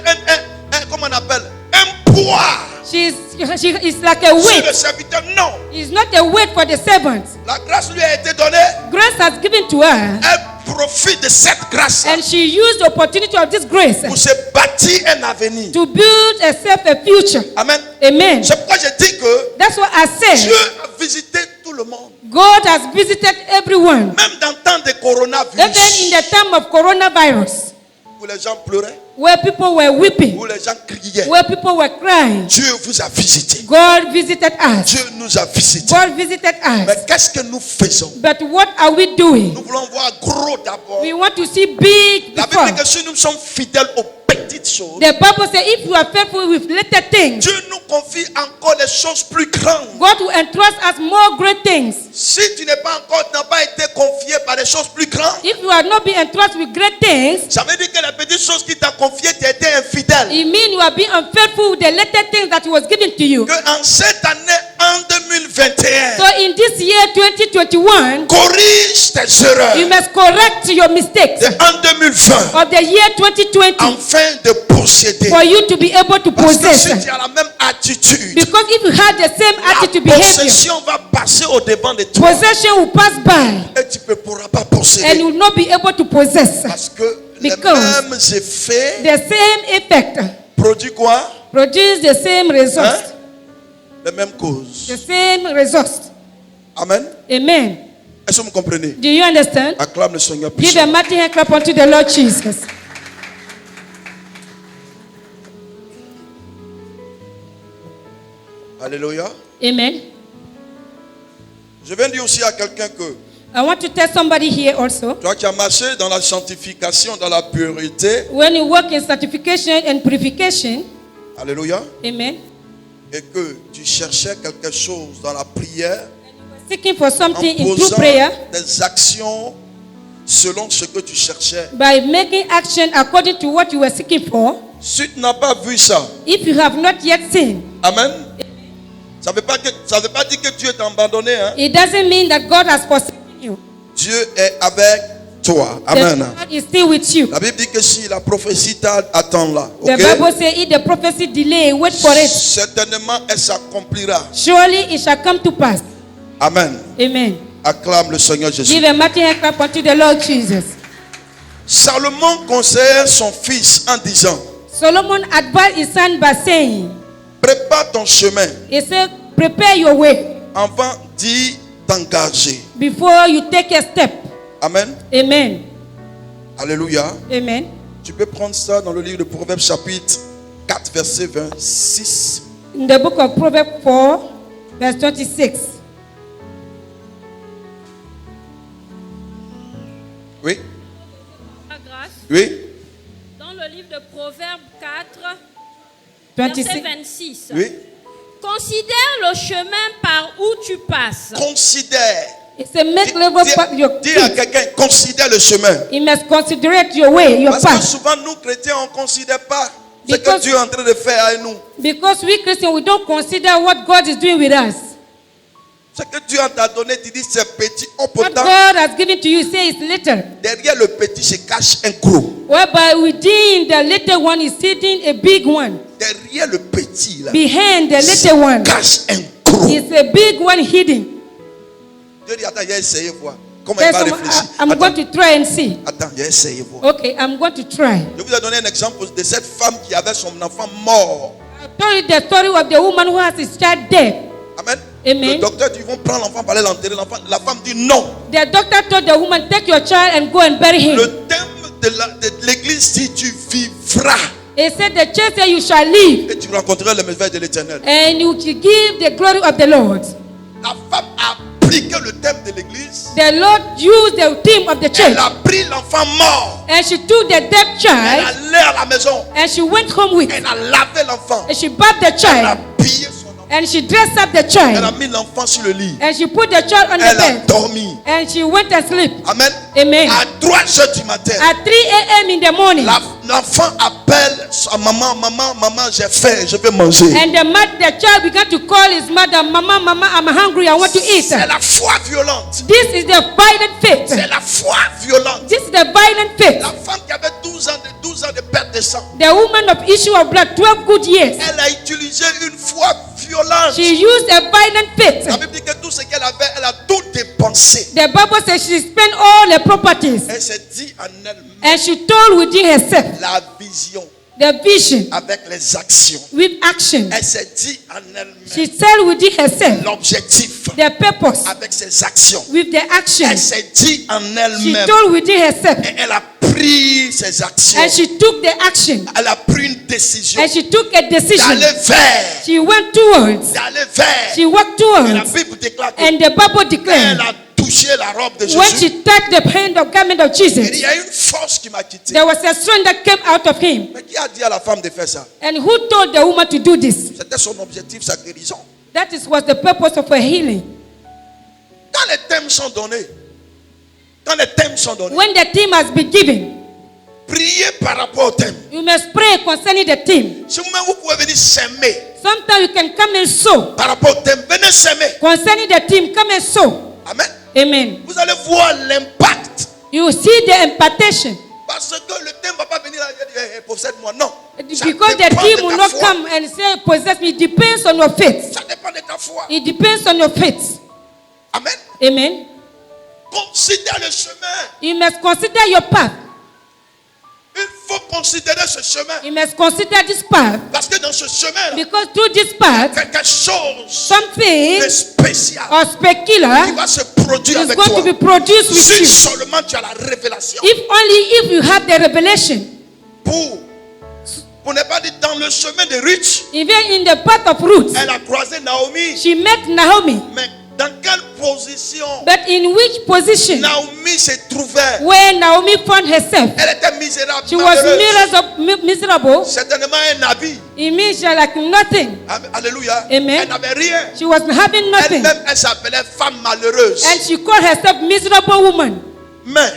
comment on appelle? Un poids She is like a sur le weight. serviteur. Non. It's not a weight for the servant. La grâce lui a été donnée. Grace has given to her, Elle profite de cette grâce and she used the opportunity of this grace pour se bâtir un avenir. to build herself a future. Amen. Amen. C'est pourquoi je dis que That's what I Dieu said. a visité tout le monde. God has visited everyone, Même dans le temps de even in coronavirus, the time of coronavirus, où les gens pleuraient, where people were weeping, où les gens criaient. where people were crying. Dieu vous a visité. God visited us. Dieu nous a visités. God visited Mais us. qu'est-ce que nous faisons? But what are we doing? Nous voulons voir gros d'abord. We want to see big La Bible dit before. que si nous sommes fidèles au petit, petites choses, The Bible says if you are faithful with little things, Dieu nous confie encore des choses plus grandes. God will entrust us more great things. Si tu n'as pas été confié par des choses plus grandes, If you are not being entrusted with great things, ça veut dire que les petites choses qu'il t'a confiées, tu as été infidèle. it means you are being unfaithful with the little things that was given to you. Que en cette année, en 2021, So in this year 2021, corrige tes erreurs. you must correct your mistakes Et en 2020, of the year 2020 afin de posséder. for you to be able to Parce que si possess. tu as la même attitude, Because if you have the same la attitude behavior, possession va passer au devant de toi. possession will pass by Et tu ne pourras pas and posséder. you will not be able to possess. Parce que les Because mêmes effets The same effect produisent quoi? produce the same result. Hein? Les mêmes causes. The same result. Amen. Amen. Est-ce que vous comprenez? Do you understand? Acclame le Seigneur Give a puissant. mighty hand clap unto the Lord Jesus. Alléluia. Amen. Je viens dire aussi à quelqu'un que I want to tell somebody here also. toi qui as marché dans la sanctification, dans la pureté, When you work in sanctification and purification, alléluia, amen, et que tu cherchais quelque chose dans la prière, seeking for en something in true posant prayer des actions selon ce que tu cherchais. by making action according to what you were seeking for, Si tu n'as pas vu ça, if you have not yet seen, amen, ça ne veut pas dire que Dieu t'a abandonné. Hein? it doesn't mean that God has forsaken you. Dieu est avec toi. The Amen. God is still with you. La Bible dit que si la prophétie t'attend là, The ok, Bible says, if the prophecy delay, wait for it. certainement elle s'accomplira. Surely it shall come to pass. Amen. Amen. Acclame le Seigneur Jésus. Give a mighty hand clap unto the Lord Jesus. Salomon conseillait son fils en disant, Solomon advised his son by saying, prépare ton chemin he said, prepare your way avant d'y t'engager. before you take a step. Amen. Amen. Alléluia. Amen. Tu peux prendre ça dans le livre de Proverbes chapitre 4 verset 26. In the book of Proverbs 4, verse 26. Oui. La grâce, Oui. dans le livre de Proverbes 4, 26. verset 26. Oui. Considère le chemin par où tu passes. Considère. It says, make level path your Dis à feet. quelqu'un, considère le chemin. You must consider your way, your Parce que path. souvent, nous chrétiens, on ne considère pas ce que Because- Dieu est en train de faire avec nous. Because we Christians, we don't consider what God is doing with us. Ce que Dieu t'a donné, tu dis c'est petit. Oh, What pourtant, God has given to you, say it's little. derrière le petit se cache un gros. Whereby within the little one is sitting a big one. Derrière le petit, là, Behind the se little one cache un gros. is a big one hidden. Dieu dit, attends, il a essayé voir. Comment il There's va some- réfléchir? I'm Attends, going to try and see. attends, il a essayé voir. Okay, I'm going to try. Je vous ai donné un exemple de cette femme qui avait son enfant mort. I told you the story of the woman who has his child dead. Amen. Amen. Le docteur dit, ils vont prendre l'enfant pour aller l'enterrer. La femme dit non. The doctor told the woman, take your child and go and bury him. Le thème de l'église dit, tu vivras He said, the church said you shall live et tu rencontreras le merveille de l'éternel. and you will give the glory of the Lord. La femme a appliqué le thème de l'église. The Lord used the theme of the church Elle a pris l'enfant mort. and she took the dead Elle child allait à la maison. and she went home with Elle a lavé l'enfant. and she bathed the Elle a child habillé son enfant. and she dressed up the Elle a child mis l'enfant sur le lit. and she put the child on the Elle a bed dormi. and she went to sleep. Amen. Amen. À 3 heures du matin, At 3 a.m. in the morning, l'enfant appelle sa maman, maman, j'ai faim, je veux manger. and the child began to call his mother, Mama, I'm hungry, I want to eat. C'est la foi violente. This is the violent faith. C'est la foi violente. This is the violent faith. La femme qui avait 12 ans de perte de sang, The woman of issue of blood, 12 good years. elle a utilisé une foi violente. She used a violent faith. La Bible dit que tout ce qu'elle avait, elle a tout dépensé. The Bible says she spent all her properties Elle s'est dit en elle-même and she told within herself la vision the vision avec les actions. with action. Elle s'est dit en She elle-même said within herself l'objectif the purpose avec ses actions. with the action. Elle s'est dit en She elle-même told within herself et elle a pris ses actions. and she took the action Elle a pris une décision and she took a decision. d'aller vers. She went towards. D'aller vers. She walked Et la towards. Bible déclare que And the Bible elle declared a touché la robe de when Jésus, she touched the hand of garment of il Jesus, y a une force qui m'a quitté. there was a strength that came out of him. Mais qui a dit à la femme de faire ça? And who told the woman to do this? C'était son objectif, sa guérison. That was the purpose of her healing. Quand les thèmes sont donnés, When the theme has been given, priez par rapport au thème. you must pray concerning the theme. Si vous-même vous pouvez venir s'aimer Sometimes you can come and sow. par rapport au thème, venez s'aimer. Concerning the theme, come and sow. Amen. Amen. Vous allez voir l'impact. You see the impartation. Parce que le thème ne va pas venir là et dire possède-moi. Non. Ça Because the dépend theme de will ta not foi. come and say possess me. It depends on your faith. Ça dépend de ta foi. It depends on your faith. Amen. Amen. Considère le chemin. You must consider your path. Il faut considérer ce chemin. You must consider this path. Parce que dans ce chemin, Because through this path, quelque chose something de spécial or qui specular va se produire is avec going to be toi. produced with Si you. seulement tu as la révélation. If only if you have the revelation. Pour ne pas dire dans le chemin de Ruth, Even in the path of Ruth, elle a croisé Naomi. she met Naomi. Mais dans quelle position But in which position? Naomi s'est trouvée? Where Naomi found herself. Elle était misérable. She was malheureuse. miserable. Certainement un habit. It means she like nothing. Alléluia. Amen. Elle n'avait rien. She was having nothing. Elle-même, elle s'appelait femme malheureuse. And she called herself miserable woman. Mais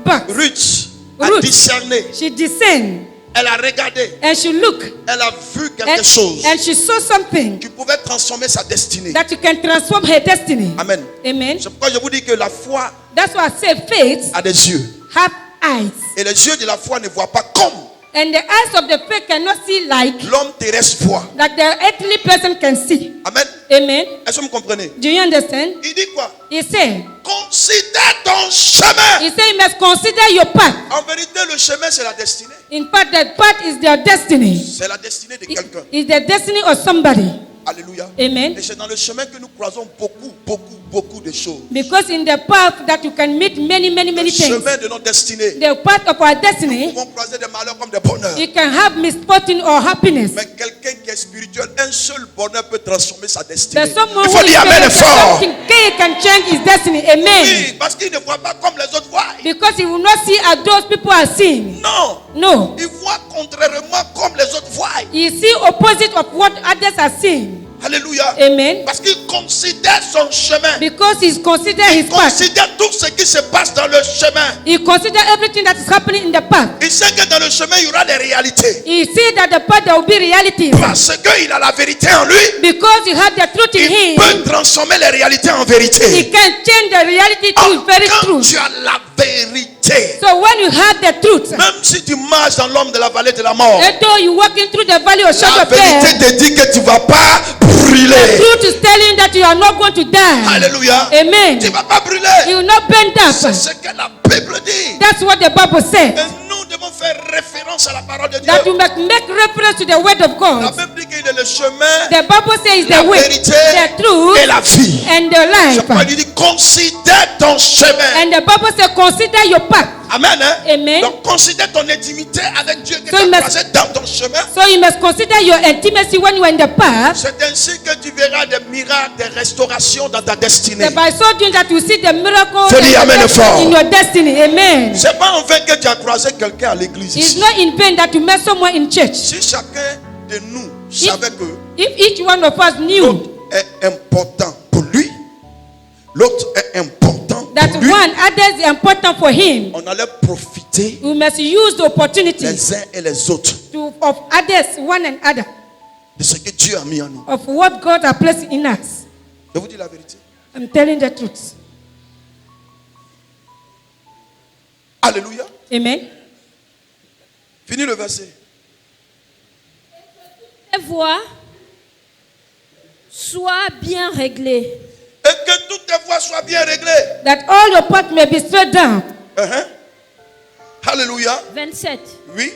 But Ruth a Ruth, discerné. she discerned Elle a regardé. and she looked Elle a vu quelque chose and she saw something qui pouvait transformer sa destinée. that you can transform her destiny. Amen. Amen. C'est pourquoi je vous dis que la foi That's why I say faith a des yeux. have eyes. Et les yeux de la foi ne voient pas comme And the eyes of the faith cannot see like l'homme terrestre voit. the earthly person can see. Amen. Amen. Est-ce que vous me comprenez? Do you understand? Il dit quoi? He said, Considère ton chemin. you must consider your path. En vérité, le chemin, c'est la destinée. In fact, that path is their destiny. C'est la destinée de quelqu'un. It's the destiny of somebody. Alléluia. Amen. Et c'est dans le chemin que nous croisons beaucoup de choses. Because in the path that you can meet many Le things. chemin de notre destinée. The path of our Nous destiny, pouvons croiser des malheurs comme des bonheurs. you can have misfortune or happiness. Mais quelqu'un qui est spirituel, un seul bonheur peut transformer sa destinée. There's someone Il who faut is dire Amen spiritual, fort. something can change his destiny. Amen. Oui, parce qu'il ne voit pas comme les autres voient. Because he will not see as those people are seeing. Non. No. Il voit contrairement comme les autres voient. He see opposite of what others are seeing. Alléluia. Amen. Parce qu'il considère son chemin. Because he's consider his Il path. considère tout ce qui se passe dans le chemin. He consider everything that is happening in the path. Il sait que dans le chemin, il y aura des réalités. He see that the path there will be realities. Parce qu'il a la vérité en lui, Because you have the truth in il him, peut transformer les réalités en he vérité. can change the reality to very Quand truth. tu as la vérité, So when you have the truth, même si tu marches dans l'ombre de la vallée de la mort, and though you walking through the valley of shadow la of vérité death, te dit que tu ne vas pas the brûler. truth is telling that you are not going to die. Alléluia. Amen. Tu ne vas pas brûler. You will not burn C'est up. ce que la Bible dit. That's what the Bible said. Et nous devons faire référence à la parole de Dieu. That you must make reference to the word of La God. Bible dit qu'il est le chemin, The Bible says la the way, vérité the truth, et la vie. and the C'est pourquoi life. il dit considère ton chemin. And the Bible says consider your path. Amen. Hein? Amen. Donc considère ton intimité avec Dieu que So tu you as must- passé dans ton chemin. So you must consider your intimacy when you are in the path. C'est ainsi que tu verras des miracles, des restaurations dans ta destinée. By so doing that you see the miracle Faut dire Amen fort. in your destiny. Amen. C'est pas en vain que tu as croisé quelqu'un à l'église. It's ici. not in vain that you met someone in church. Si chacun de nous savait que If each one of us knew l'autre est important pour lui, l'autre est important that pour lui, one others is important for him, on allait profiter we must use the opportunity les uns et les autres of others, one another, de ce que Dieu a mis en nous. of what God has placed in us. Je vous dis la vérité. I'm telling the truth. Alléluia. Amen. Fini le verset. Tes voies soient bien réglées. Et que toutes tes voies soient bien réglées. That all your paths may be straight down. Alléluia. 27. Oui.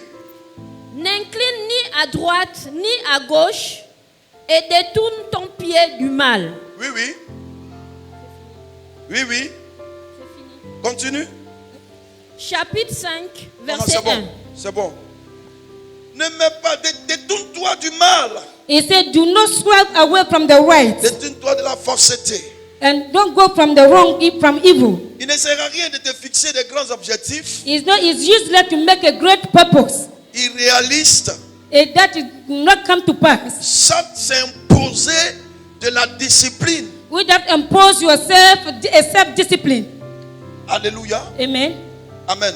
N'incline ni à droite ni à gauche et détourne ton pied du mal. Oui, oui. Oui, oui. Continue. Chapitre 5, Non, verset c'est bon. 1. C'est bon. Ne mets pas, détourne-toi du mal. He said, do not swerve away from the right. Détourne-toi de la fausseté. And don't go from from evil. Il ne sert à rien de te fixer des grands objectifs It's useless to make a great purpose. irréalistes That it will not come to pass. sans s'imposer de la discipline. Without impose yourself a self-discipline. Alléluia. Amen. Amen.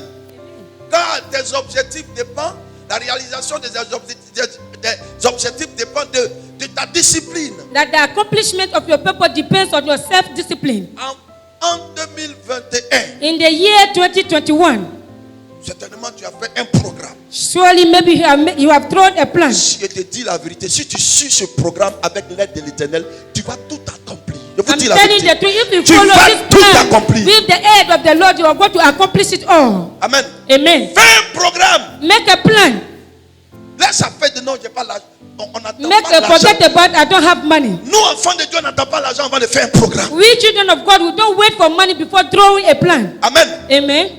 Car tes objectifs dépendent, la réalisation des objectifs dépend de ta discipline. That the accomplishment of your purpose depends on your self-discipline. En 2021, In the year 2021, certainement tu as fait un programme. surely maybe you have thrown a plan. Je te dis la vérité, si tu suis ce programme avec l'aide de l'Éternel, tu vas tout accomplir. Je vous I'm dis la telling vérité. the truth. If you Tu follow vas this tout plan accomplir. with the aid of the Lord, you are going to accomplish it all. Amen. Amen. Fais un programme. Make a plan. Laisse ça fait de non, j'ai pas l'argent. On n'attend Make pas a l'argent. forget about I don't have money. Nous, enfants de Dieu, on n'attend pas l'argent avant de faire un programme. We children of God, we don't wait for money before throwing a plan. Amen. Amen.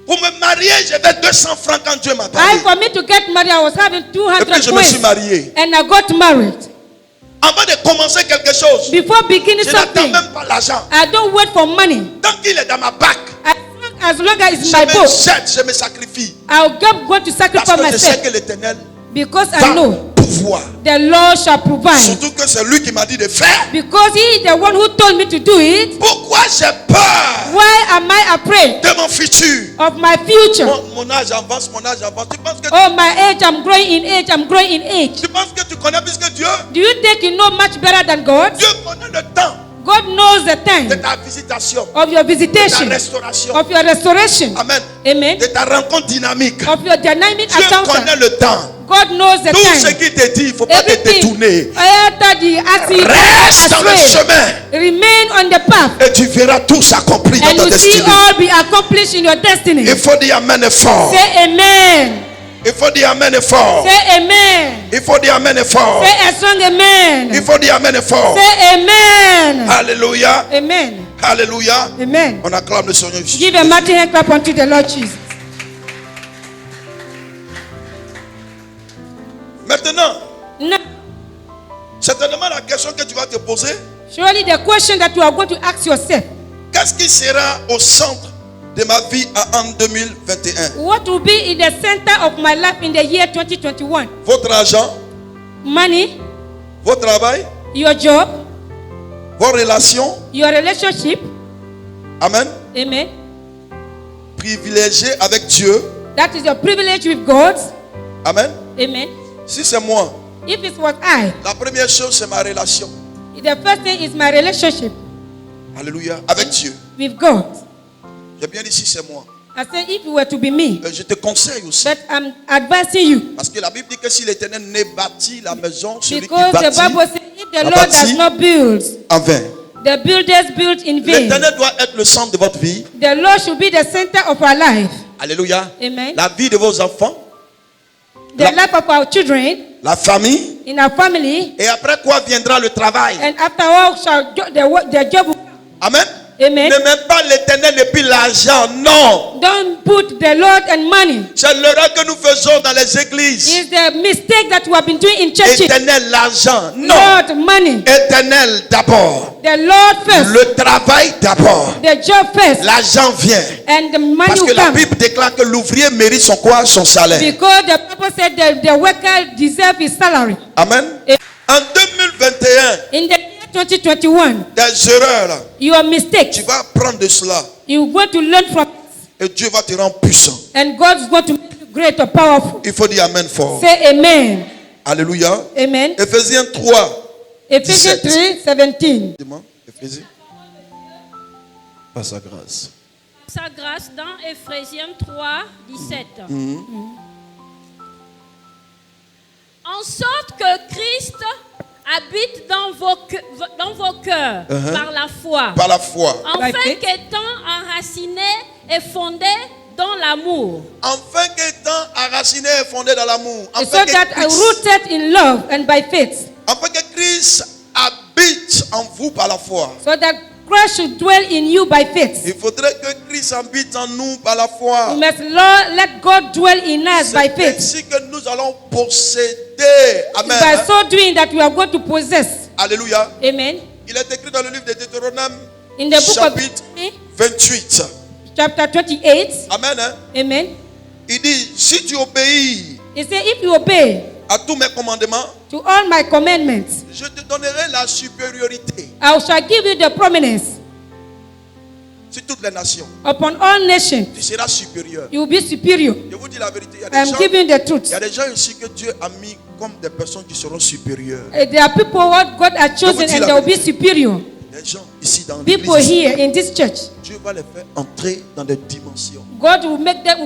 Pour me marier, j'avais 200 francs quand Dieu m'a I, parlé. for me to get married, I was having Et 200 puis je me suis coins. marié. And I got married. Avant de commencer quelque chose, Before beginning je n'attends something, même pas l'argent. I don't wait for money. Tant qu'il est dans ma banque, As long as it's je my me book, jette, je me sacrifie. I'll go to sacrifice Parce que je sais myself. que l'Éternel Because I va know pouvoir. the Lord shall provide. Surtout que c'est lui qui m'a dit de faire. Because He is the one who told me to do it. Pourquoi j'ai peur Why am I afraid de mon futur? of my future? Mon âge avance, mon âge avance. Tu penses que, Oh, my age, I'm growing in age, I'm growing in age. tu penses que tu connais plus que Dieu? Do you think you know much better than God? Dieu connaît le temps God knows the de time ta visitation, of your de ta visitation, restauration. of your restoration. Amen. Amen. De ta rencontre dynamique. Of your dynamic Dieu encounter. connaît le temps. God knows the Tout ce time. qu'il te dit, il ne faut pas te Everything. détourner. After the accident, Reste dans le chemin remain on the path. et tu verras tout s'accomplir dans And ta you see destinée. all be accomplished in your destiny. Il faut dire amen et fort. Say amen. Il faut dire amen et fort. Say amen. Il faut dire amen et fort. Say a strong amen. Il faut dire amen et fort. Say amen. Alléluia. Amen. Alléluia. Amen. On acclame le Seigneur Jésus. Give a mighty hand clap unto the Lord Jesus. Maintenant, Now, certainement la question que tu vas te poser, surely the question that you are going to ask yourself, qu'est-ce qui sera au centre de ma vie en 2021? what will be in the center of my life in the year 2021? Votre argent, Money, votre travail, your job, vos relations. your relationship. Amen. Amen. Privilégié avec Dieu. That is your privilege with God. Amen. Amen. Si c'est moi, If it was I, la première chose c'est ma relation. the first thing is my relationship Alléluia. Avec Dieu. with God. J'ai bien dit si c'est moi. I said, if it were to be me, Je te conseille aussi. but I'm advising you. Parce que la Bible dit que si l'Éternel ne bâtit la maison, celui qui Because the bâtit Bible says, if the a Lord bâti does not build, en vain. the builders build in vain. L'Éternel doit être le centre de votre vie. The Lord should be the center of our life. Alléluia. Amen. La vie de vos enfants, The life of our children, la famille. in our family, Et après quoi viendra le travail. and after all shall the job. Amen. Amen. Ne mets pas l'Éternel et puis l'argent. Non. Don't put the Lord and money. C'est l'erreur que nous faisons dans les églises. It's the mistake that we have been doing in churches. Éternel, l'argent. Non. Lord, money. Éternel d'abord. The Lord first. Le travail d'abord. The job first. L'argent vient. And the money Parce que will la come. Bible déclare que l'ouvrier mérite son quoi? Son salaire. Because the Bible said that the worker deserves his salary. Amen. En 2021, In the year 2021, des erreurs, là, your tu mistakes, vas apprendre de cela. you're going to learn from it. Et Dieu va te rendre puissant. And God is going to make you great or powerful. Il faut dire amen fort. Say amen. Alléluia. Amen. Éphésiens 3. Ephesians 17. 3:17. Dis-moi, Éphésiens. Par sa grâce. Sa grâce dans Éphésiens 3, 17. En sorte que Christ habite dans vos cœurs par la foi. Par la foi. Afin By faith. qu'étant enracinés et fondés dans l'amour, Enfin qu'étant enraciné et fondé dans l'amour. So Afin que that Christ- rooted in love and by faith. afin que Christ habite en vous par la foi. So that Christ should dwell in you by faith. Il faudrait que Christ habite en nous par la foi. We must let God dwell in us by C'est faith. ainsi que nous allons posséder. Amen. By so doing that we are going to possess. Alléluia. Amen. Il est écrit dans le livre de Deutéronome, In the book chapitre of Deuteronomy, 28. chapter 28. Amen. Hein? Amen. Il dit, si tu obéis He said, if you obey à tous mes commandements, to all my commandments, je te donnerai la supériorité I shall give you the prominence sur toutes les nations. upon all nations. Tu seras supérieur. You will be superior. Je vous dis la vérité, il y a I des am gens, giving the truth. il y a des gens ici que Dieu a mis comme des personnes qui seront supérieures. There are people what God has chosen dis and la they will be vérité. superior. Les gens ici dans People l'église, here in this church, Dieu va les faire entrer dans des dimensions God will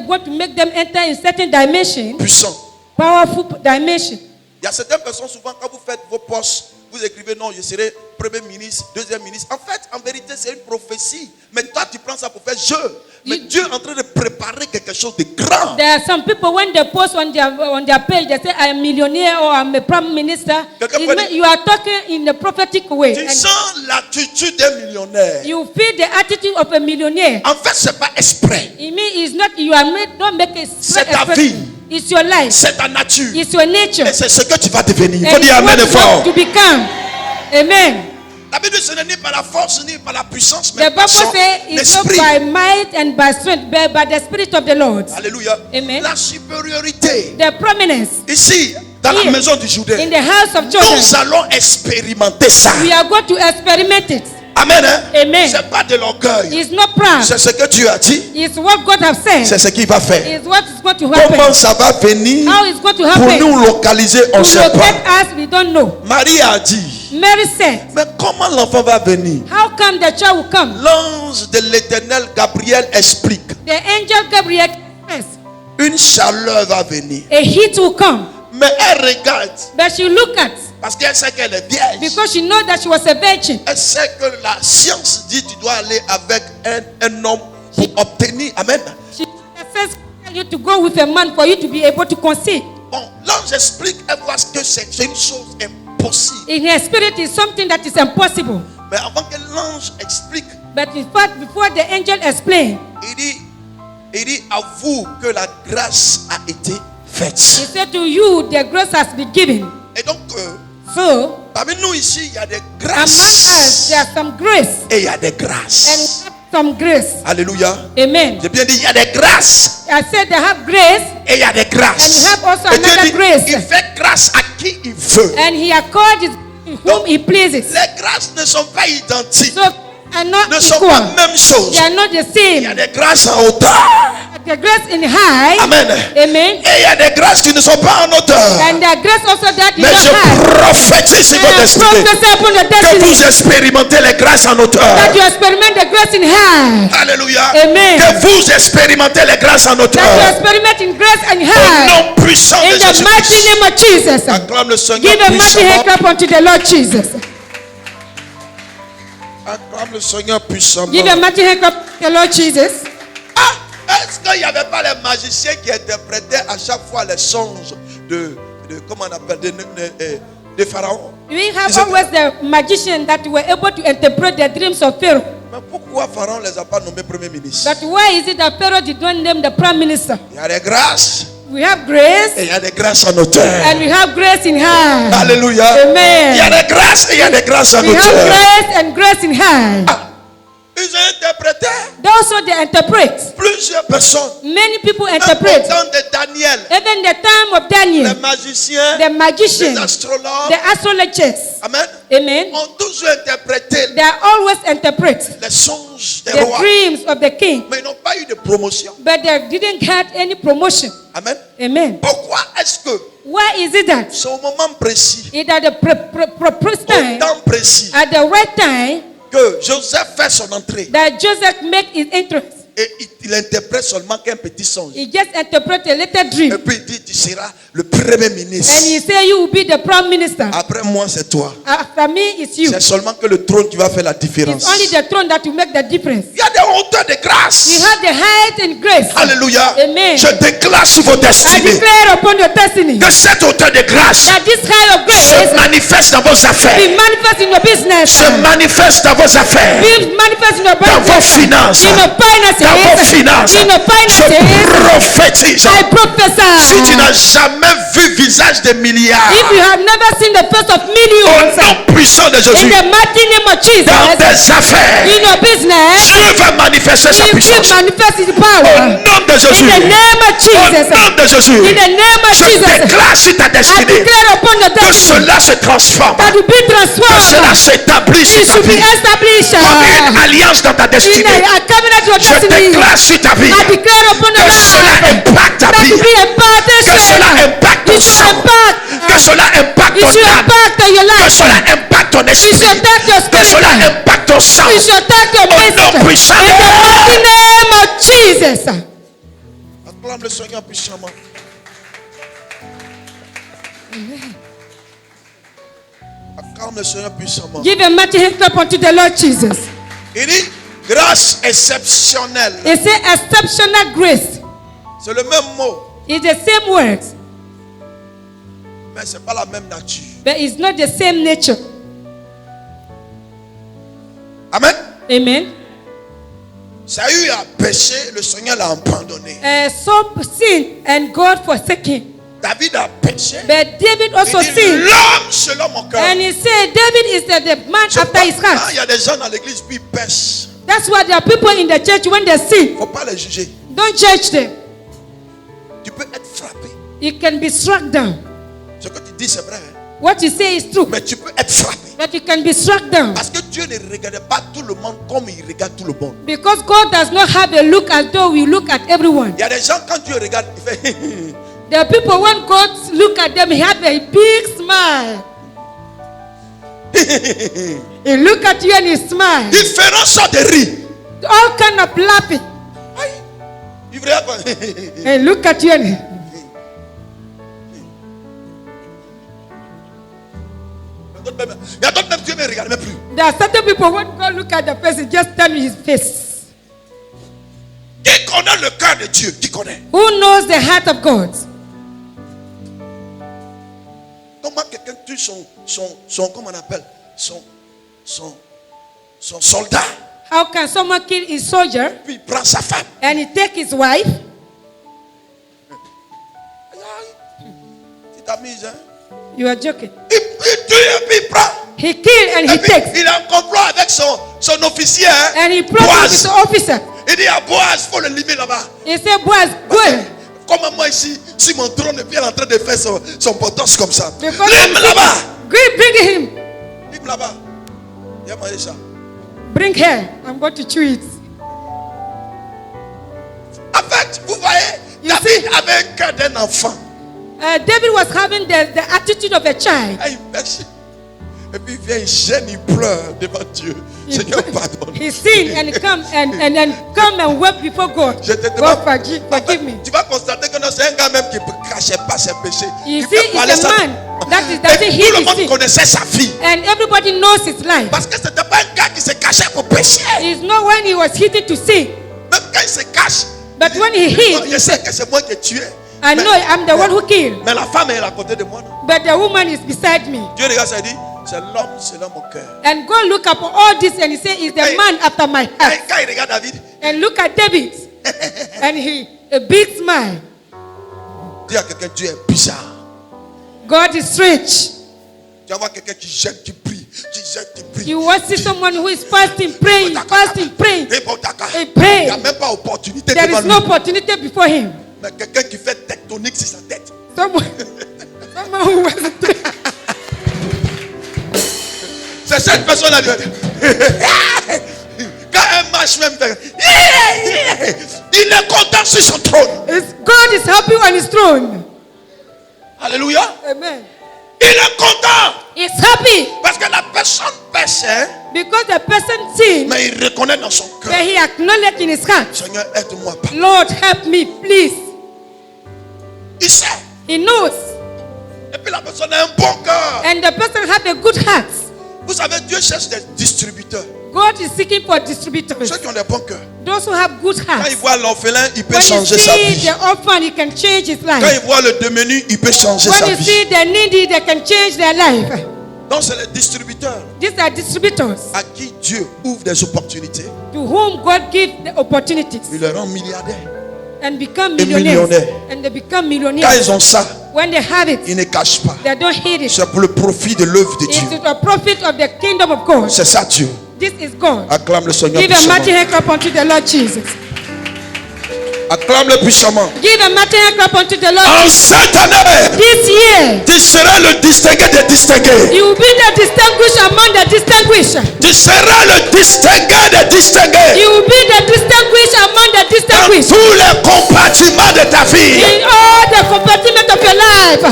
going to make them enter in certain dimension, puissantes. powerful dimension. Il y a certaines personnes, souvent, quand vous faites vos postes, vous écrivez non, je serai premier ministre, deuxième ministre. En fait, en vérité, c'est une prophétie. Mais toi, tu prends ça pour faire jeu. Mais Dieu est en train de préparer quelque chose de grand. There are some people when they post on their page, they say I am millionaire or I'm a prime minister. Quelqu'un It peut mean dire- you are talking in a prophetic way. Tu And sens l'attitude d'un millionnaire. you feel the attitude of a millionaire. En fait, ce n'est pas exprès. It means it's not you are made. Don't make it. C'est ta vie. It's your life. C'est ta nature. It's your nature. Et c'est ce que tu vas devenir. Il And faut dire it's Amen what you fort. want to become. Amen. La Bible, ce n'est ni par la force, ni par la puissance, The mais Bible par son says it's not esprit. by might and by strength, but by the Spirit of the Lord. Alléluia. Amen. La supériorité. The prominence Ici, dans la Here, maison du Jourdain, in the house of nous children. allons expérimenter ça. We are going to experiment it. Amen. Hein? Amen. C'est pas de l'orgueil. It's not proud. C'est ce que Dieu a dit. It's what God has said. C'est ce qu'il va faire. It's what is going to happen. Comment ça va venir How it's going to pour happen. nous localiser, on ne To sait locate pas. us, we don't know. Marie a dit, Mary said, mais comment l'enfant va venir? how come the child will come? L'ange de l'Éternel, Gabriel, explique. The angel Gabriel says, Une chaleur va venir. a heat will come. Mais elle regarde, But she look at, parce qu'elle sait qu'elle est vierge. because she knows that she was a virgin. Elle sait que la science dit tu dois aller avec un homme pour obtenir. Amen. She says you to go with a man for you to be able to conceive. Bon, l'ange explique, elle voit que c'est une chose impossible. In her spirit is something that is impossible. Mais avant que l'ange explique, But in fact, before the angel explained, il dit à vous que la grâce a été faite. he said to you, the grace has been given. Et donc, So, parmi nous ici, il y a des among us, grâces. there's some grace. Et il y a des And we grâces. have some grace. Alléluia. Amen. J'ai bien dit, il y a des grâces. I said they have grace, Et il y a des grâces. And you have also Et Dieu another dit, grace. il fait grâce à qui il veut. and he accords whom he pleases. Les grâces ne sont pas identiques. So, are not Ne sont equal. pas la même chose. They are not the Il y a same. des grâces en hauteur. The grace in high, Amen. amen, Et il y a des grâces qui ne sont pas en hauteur. and the grace also that you Mais don't je have. prophétise sur And votre I esprit prophesy upon your que destiny vous expérimentez les grâces en hauteur. that you experiment the grace in high. Alléluia. Amen. Que vous expérimentez les grâces en That you hauteur. experiment in grace and Au high. nom puissant de In the mighty Jésus-Christ. name of Jesus. Acclame le Seigneur Give a mighty hand puissamment. clap unto the Lord Jesus. Acclame le Seigneur puissamment. Give a mighty hand clap to the Lord Jesus. Ah, est-ce qu'il n'y avait pas les magiciens qui interprétaient à chaque fois les songes de comment on appelle, de Pharaon? We have Is it- always the magician that were able to interpret the dreams of Pharaoh. Mais pourquoi Pharaon ne les a pas nommés premiers ministres? But why is it that Pharaoh did not name the prime minister? Il y a des grâces We have grace et il y a des grâces en hauteur. and we have grace in high. Alléluia. Amen. Il y a des grâces et il y a des grâces en We have hauteur. grace and grace in high. Ah, ils ont interprété Also they interpret. plusieurs personnes. Many people Même au interpret. temps de Daniel, Even the time of les Daniel, magiciens, the les magicians, astrologues, the astrologers, amen, amen, ont toujours interprété they always interpret les songes des the rois. dreams of the king, Mais ils n'ont pas eu de promotion. but they didn't get any promotion. Amen. Amen. Pourquoi est-ce que Why is it that? c'est au moment précis, It at the precise au time, temps précis, at the right time, que Joseph fait son entrée that Joseph make his entrance? et il interprète seulement qu'un petit songe. He just interpret a little Et dream, puis il dit, tu seras le premier and he ministre. say you will be the prime minister. Après moi, c'est toi. After me, it's you. C'est seulement que le trône qui va faire la It's différence. only the throne that will make the difference. Il y a des hauteurs de grâce. We have the height and grace. Alléluia. Amen. Je déclare sur vos I destinées declare upon your destiny que cette hauteur de grâce that this high of se grace manifeste dans vos affaires, be manifest in your business, se manifeste dans vos affaires, be manifest in your dans vos business, finances, in your dans vos finances, finances, in your finances, je prophétise. I prophesy. Si tu n'as jamais vu visage des milliards, If you have never seen the face of au millions, nom puissant de in Jésus, the mighty name of dans Jesus, tes affaires, in your business, Dieu va manifester sa He will puissance. manifest His Au power. nom de In Jésus. the name of Au Jesus. nom de Jésus. In the name of Je Jesus. déclare sur ta I destinée declare upon your que destiny cela se transforme. that will be Que cela transformed. s'établisse It sur ta should be vie. established Comme une alliance dans ta in destinée. a covenant your Je destiny. déclare sur ta vie I declare upon your que cela life impacte ta that vie. will be Que impartation. cela impacte ton It should sang. Que impact. cela impacte It ton should âme. impact your Que life. cela impacte ton It esprit. should impact your Que cela spirit. impacte ton sang. It should impact your Au nom message. puissant In de the mighty name of Jesus. Acclame le Seigneur puissamment. Acclame le Seigneur puissamment. Give a mighty hand clap unto the Lord Jesus. Il dit grâce exceptionnelle. It's an exceptional grace. C'est le même mot, It's the same words, mais c'est pas la même nature. but it's not the same nature. Amen. Amen. Saül a péché, le Seigneur l'a abandonné. Some sin and God forsaken. David a péché. But David also Il dit sinned. l'homme selon mon cœur. And he said, David is the man Je after crois his que quand heart. il y a des gens dans l'église qui pêchent, That's why there are people in the church when they sin. il ne faut pas les juger. Don't judge them. Tu peux être frappé. You can be struck down. Ce que tu dis, c'est vrai. Hein. What you say is true. Mais tu peux être frappé. But you can be struck down. Parce que Dieu ne regarde pas tout le monde comme il regarde tout le monde. Because God does not have a look as though we look at everyone. Il y a des gens, quand Dieu regarde, il fait There are people when God look at them, he have a big smile. He look at you and he smile. différentes sortes de rires. All kind of laughing. Aïe. Il regarde pas. He look at you and Il y a d'autres même, Dieu ne regarde même plus. there are certain people when God look at the person, just turn his face. Qui connaît le cœur de Dieu? Qui connaît? Who knows the heart of God? Comment quelqu'un tue son comment on appelle? Son soldat. How can someone kill his soldier Puis il prend sa femme. and he take his wife? Aïe, aïe. Tu t'amuses, hein? You are joking. Il tue et puis il prend. He kill and Et he puis, takes. il est en complot avec son officier. Hein? And he promised his Boaz. officer. Il dit à Boaz, il faut le limer là-bas. He said, Boaz, go. Comme moi ici, si mon trône est bien en train de faire son potos comme ça. Because Lime là-bas. Bring him. Lime là-bas. Il a mangé ça. Bring her. I'm going to chew it. En fait, vous voyez, David avait un cœur d'un enfant. David was having the attitude of a child. Ah, il pêche. Et puis il vient, il gêne, il pleure devant Dieu. Seigneur, pardonne. He sinned and he come and come and wept before God. Je te God demande. forgive me. Tu vas constater que non, c'est un gars même qui ne cachait pas ses péchés. You Il see, peut parler it's a ça. man that Et doesn't tout hid le his monde sin. connaissait sa fille. And everybody knows his life. Parce que ce n'était pas un gars qui se cachait pour pécher. It's not when he was hidden to sin. Même quand il se cache. But when he hid, Je sais que c'est moi qui ai tué. I know I'm the one who killed. Mais la femme est à côté de moi. Non? But the woman is beside me. Dieu regarde ça et dit, c'est l'homme selon mon cœur. And God look up all this and he say, is the Hey. man after my heart. Quand il regarde David, And look at David. And he, a big smile. dis à quelqu'un, Dieu est bizarre. God is rich. Tu vas voir quelqu'un qui gêne, qui prie, qui gêne, qui prie. You want to see someone who is fasting, praying, fasting, praying. Il pray. n'y a même pas opportunité There devant is lui. no opportunity before him. Mais quelqu'un qui fait tectonique sur sa tête. Someone who was C'est cette personne-là. Quand un marche même, il est content sur son trône. God is happy on his throne. Alléluia. Amen. Il est content. He's happy Parce que la personne pêche, hein, because the person sinned, mais il reconnaît dans son but cœur. he acknowledged in his heart, Seigneur, aide-moi. Pardon. Lord, help me, please. Il sait. He knows. Et puis la personne a un bon cœur. And the person had a good heart. Vous savez, Dieu cherche des distributeurs. God is seeking for distributors. Ceux qui ont des bons cœurs. Those who have good Quand il hearts. voit l'orphelin, il peut When you changer sa see vie. the orphan, he can change his Quand life. il voit le démenu, il peut changer sa When you vie. see the needy, they can change their life. Donc c'est les distributeurs These are distributors à qui Dieu ouvre des opportunités. to whom God gives the opportunities Il les rend milliardaires. and become Et millionaires. millionnaires. And they become Quand millionaires. ils ont ça, When they have it, ils ne cachent pas. they don't hate it. C'est pour le profit de l'œuvre de It's Dieu. to the profit of the kingdom of God. C'est ça Dieu. This is God. Acclame le Seigneur Give a mighty puissamment. hand clap unto the Lord Jesus. Acclame-le puissamment. Give a mighty hand clap unto the Lord En Jesus. cette année, This year, tu seras le distingué des distingués. you will be the distinguished among the distinguished. Tu seras le distingué des distingués. You will be the distinguished among the Dans distinguished. tous les compartiments de ta vie. In all the compartment of your life.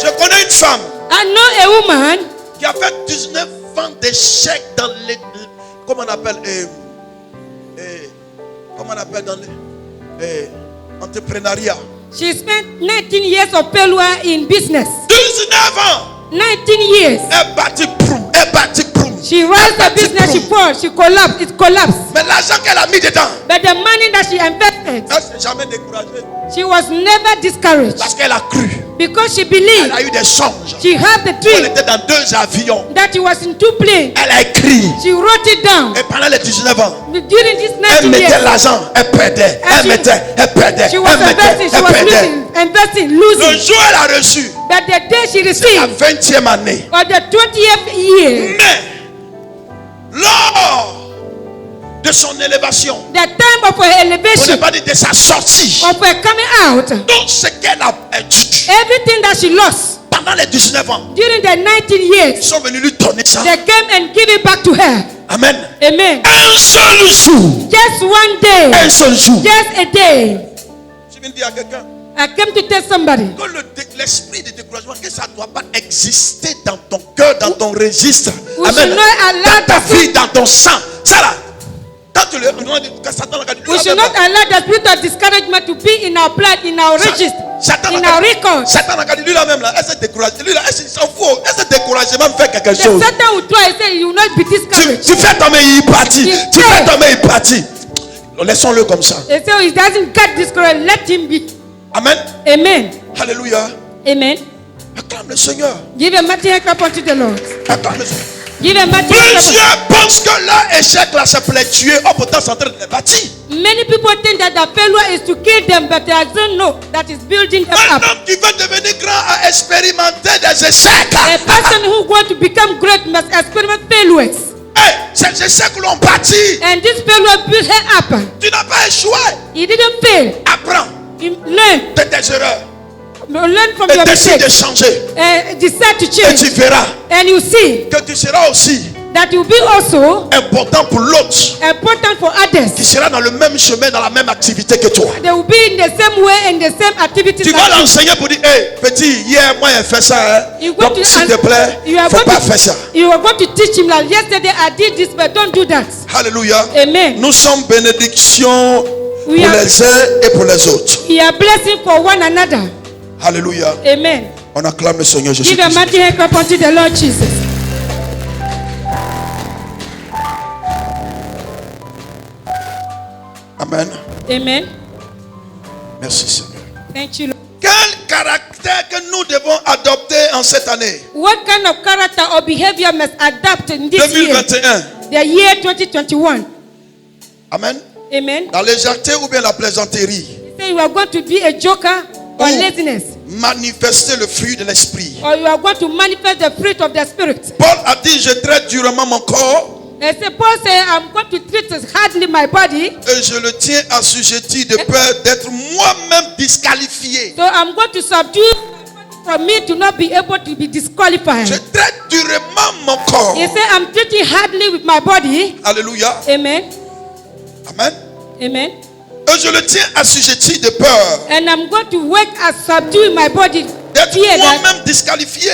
Je connais une femme I know a woman qui a fait 19 ans d'échecs dans les... Comment on appelle comment on appelle dans les... entrepreneuriat. she spent 19 years of failure in business. 19 ans. 19 years. Elle bâtit proum. Elle bâtit proum. She runs the business, she falls, she collapsed, it collapsed. Mais l'argent qu'elle a mis dedans, But the money that she invested, elle ne s'est jamais découragée. she was never discouraged Parce qu'elle a cru. because she Elle believed. a eu des songes. She had the Elle dream était dans 2 avions. that she was in 2 planes. Elle a écrit. She wrote it down. Et pendant les 19 ans, During this elle 19 mettait years, l'argent. Elle perdait. And Elle she- mettait. Elle perdait. she was Elle mettait. investing, she Elle was perdait. investing, Le losing. jour où elle a reçu But the day she la received, 20e année. or the 20th year, Mais lors de son élévation, the time of her on n'est elevation, pas dit de sa sortie, of her coming out, tout ce qu'elle a perdu everything that she lost pendant les 19 ans, during the 19 ils years, sont venus lui donner ça. they came and give it back to her. Amen. Amen. Un seul jour. Just one day, Un seul jour. just a day, Je viens de dire à quelqu'un I came to tell somebody que l'esprit de découragement, que ça ne doit pas exister dans ton cœur, dans ton registre. We Amen. should not allow Dans ta the- vie, dans ton sang. Ça là. Quand tu le quand Satan regarde, we should not allow the spirit of discouragement to be in our blood, in our register, Satan in our record. Satan regarde lui là même là. Elle s'est découragée. Lui là, elle s'en fout. Elle s'est découragée même faire quelque The chose. Satan will try and say, you will not be discouraged. Tu fais tomber, il est parti. Il Tu fait. fais tomber, il est parti. Laissons-le comme ça. They say, oh, he doesn't get discouraged, let him be. Amen. Amen. Alléluia. Amen. Acclame le Seigneur. Give a mighty hand clap unto the Lord. Acclame le Seigneur. Give a mighty hand clap. Plusieurs pensent que leur échec là, ça peut les tuer. Oh, pourtant, c'est en train de les bâtir. Many people think that the failure is to kill them, but they don't know that is building them Un up. homme qui veut devenir grand a expérimenté des échecs. A person who wants to become great must experiment failures. Hey, ces échecs l'ont bâti. And this failure built her up. Tu n'as pas échoué. He didn't fail. Apprends He learned. de tes erreurs Learn from et your décide de mistakes. changer. Decide to Et tu change. verras And you see que tu seras aussi that you will be also important pour l'autre important for qui others. sera dans le même chemin, dans la même activité que toi. They will be in the same way and the same activities. Tu vas as you. l'enseigner pour dire, hey, petit, hier, moi, j'ai fait ça. Hein. You go Donc, to- s'il te plaît, you are faut going pas to- faire ça. You are going to teach him like yesterday I did this, but don't do that. Alléluia. Amen. Nous sommes bénédictions pour We are- les uns et pour les autres. We are blessing for one another. Alléluia. Amen. On acclame le Seigneur Jésus. Give a mighty hand clap unto the Lord Jesus. Amen. Amen. Merci Seigneur. Thank you, Lord. Quel caractère que nous devons adopter en cette année What kind of character or behavior must adapt in this year? 2021? The year 2021. Amen. Amen. La légèreté ou bien la plaisanterie. You say you are going to be a joker or Oh. laziness, Manifester le fruit de l'esprit. or you are going to manifest the fruit of the spirit. Paul a dit, je traite durement mon corps And say, Paul said, I'm going to treat hardly my body, et je le tiens assujetti de peur d'être moi-même disqualifié. so I'm going to subdue for me to not be able to be disqualified. Je traite durement mon corps. He said, I'm treating hardly with my body. Alléluia. Amen. Amen. Amen. Et je le tiens assujetti de peur And I'm going to work at subduing my body d'être fear that, moi-même disqualifié.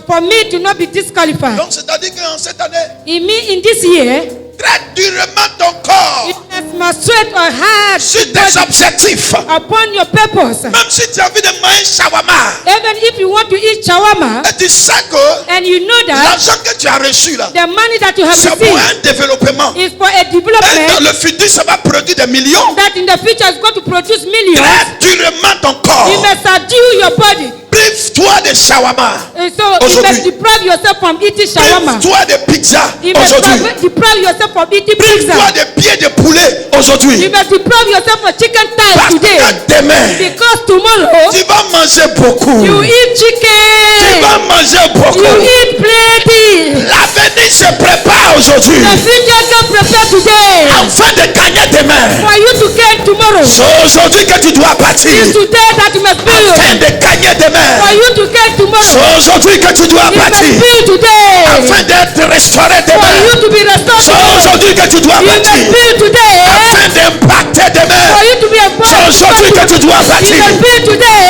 for me to not be disqualified. Donc c'est-à-dire qu'en cette année, In this year, traite durement ton corps you must sweat or hard sur tes objectifs. upon your purpose. Même si tu as envie de manger shawarma Even if you want to eat shawarma, et tu sais que and you know that l'argent que tu as reçu là, the money that you have c'est pour received un développement. is for a Et dans development le futur, ça va produire des millions. that in the future is going to produce millions, Traite durement ton corps. you must subdue your body. Prive-toi de shawarma. And so you Aujourd'hui. must deprive yourself from eating shawarma. Prive-toi de pizza You must aujourd'hui. deprive yourself from eating pizza. Prive-toi de pieds de poulet aujourd'hui. You must deprive yourself from chicken thighs Parce today. que demain, Because tomorrow tu vas manger beaucoup. you eat Tu chicken. vas manger beaucoup. You eat plenty. L'avenir se prépare aujourd'hui. The future can prepare today Afin de gagner demain. for you to gain tomorrow. C'est aujourd'hui que tu dois partir. It's today that you must build Afin de gagner demain. for you to gain tomorrow. C'est aujourd'hui que tu dois You must partir. build today Afin d'être restauré for demain. you to be restored C'est tomorrow. aujourd'hui que tu dois You must partir. build today Afin d'impacter for demain. you to be a C'est aujourd'hui que tu dois You partir. must build today.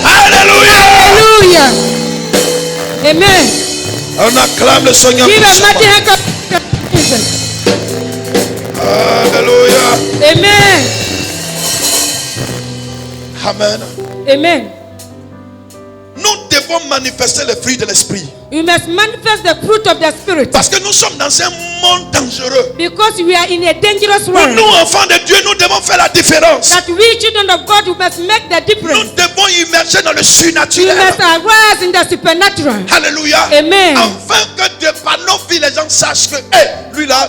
Alléluia. Hallelujah. Amen. On acclame le Seigneur Give a mighty puissamment. hand clap to Jesus. Alléluia. Amen. Amen. Amen. Nous devons manifester les fruits de l'esprit. You must manifest the fruit of the Spirit. Parce que nous sommes dans un monde dangereux. Because we are in a dangerous Pour world. nous, enfants de Dieu, nous devons faire la différence. That we children of God, we must make the Nous difference. devons immerger dans le We surnaturel. must arise in the supernatural. Alléluia. Amen. Afin que de par nos vies, les gens sachent que lui là,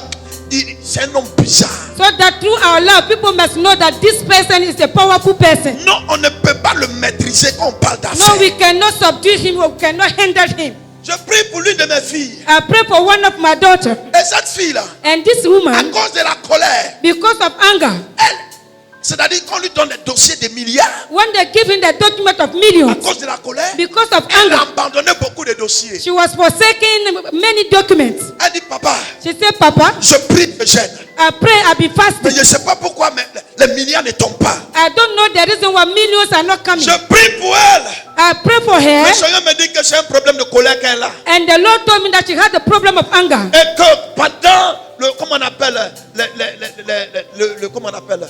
c'est un homme bizarre. So that through our love, people must know that this person is a powerful person. Non, on ne peut pas le maîtriser quand on parle No, d'affaires. we cannot subdue him, we cannot handle him. Je prie pour l'une de mes filles. I pray for one of my daughters. Et cette fille-là, And this à woman, cause de la colère, because of anger, elle, c'est-à-dire qu'on lui donne des dossiers de milliards. when they give him the document of À millions, cause de la colère, because of elle a anger, abandonné beaucoup de dossiers. she was forsaking many documents. Elle dit, papa, She said, Papa, je prie, je gêne. I pray, I be Mais fasting. je ne sais pas pourquoi mais les milliards ne tombent pas. I don't know the reason why millions are not coming. Je prie pour elle. I pray for her, Le Seigneur me dit que c'est un problème de colère qu'elle a. and the Lord told me that she had a problem of anger. Et que pendant le, comment on appelle, comment on appelle,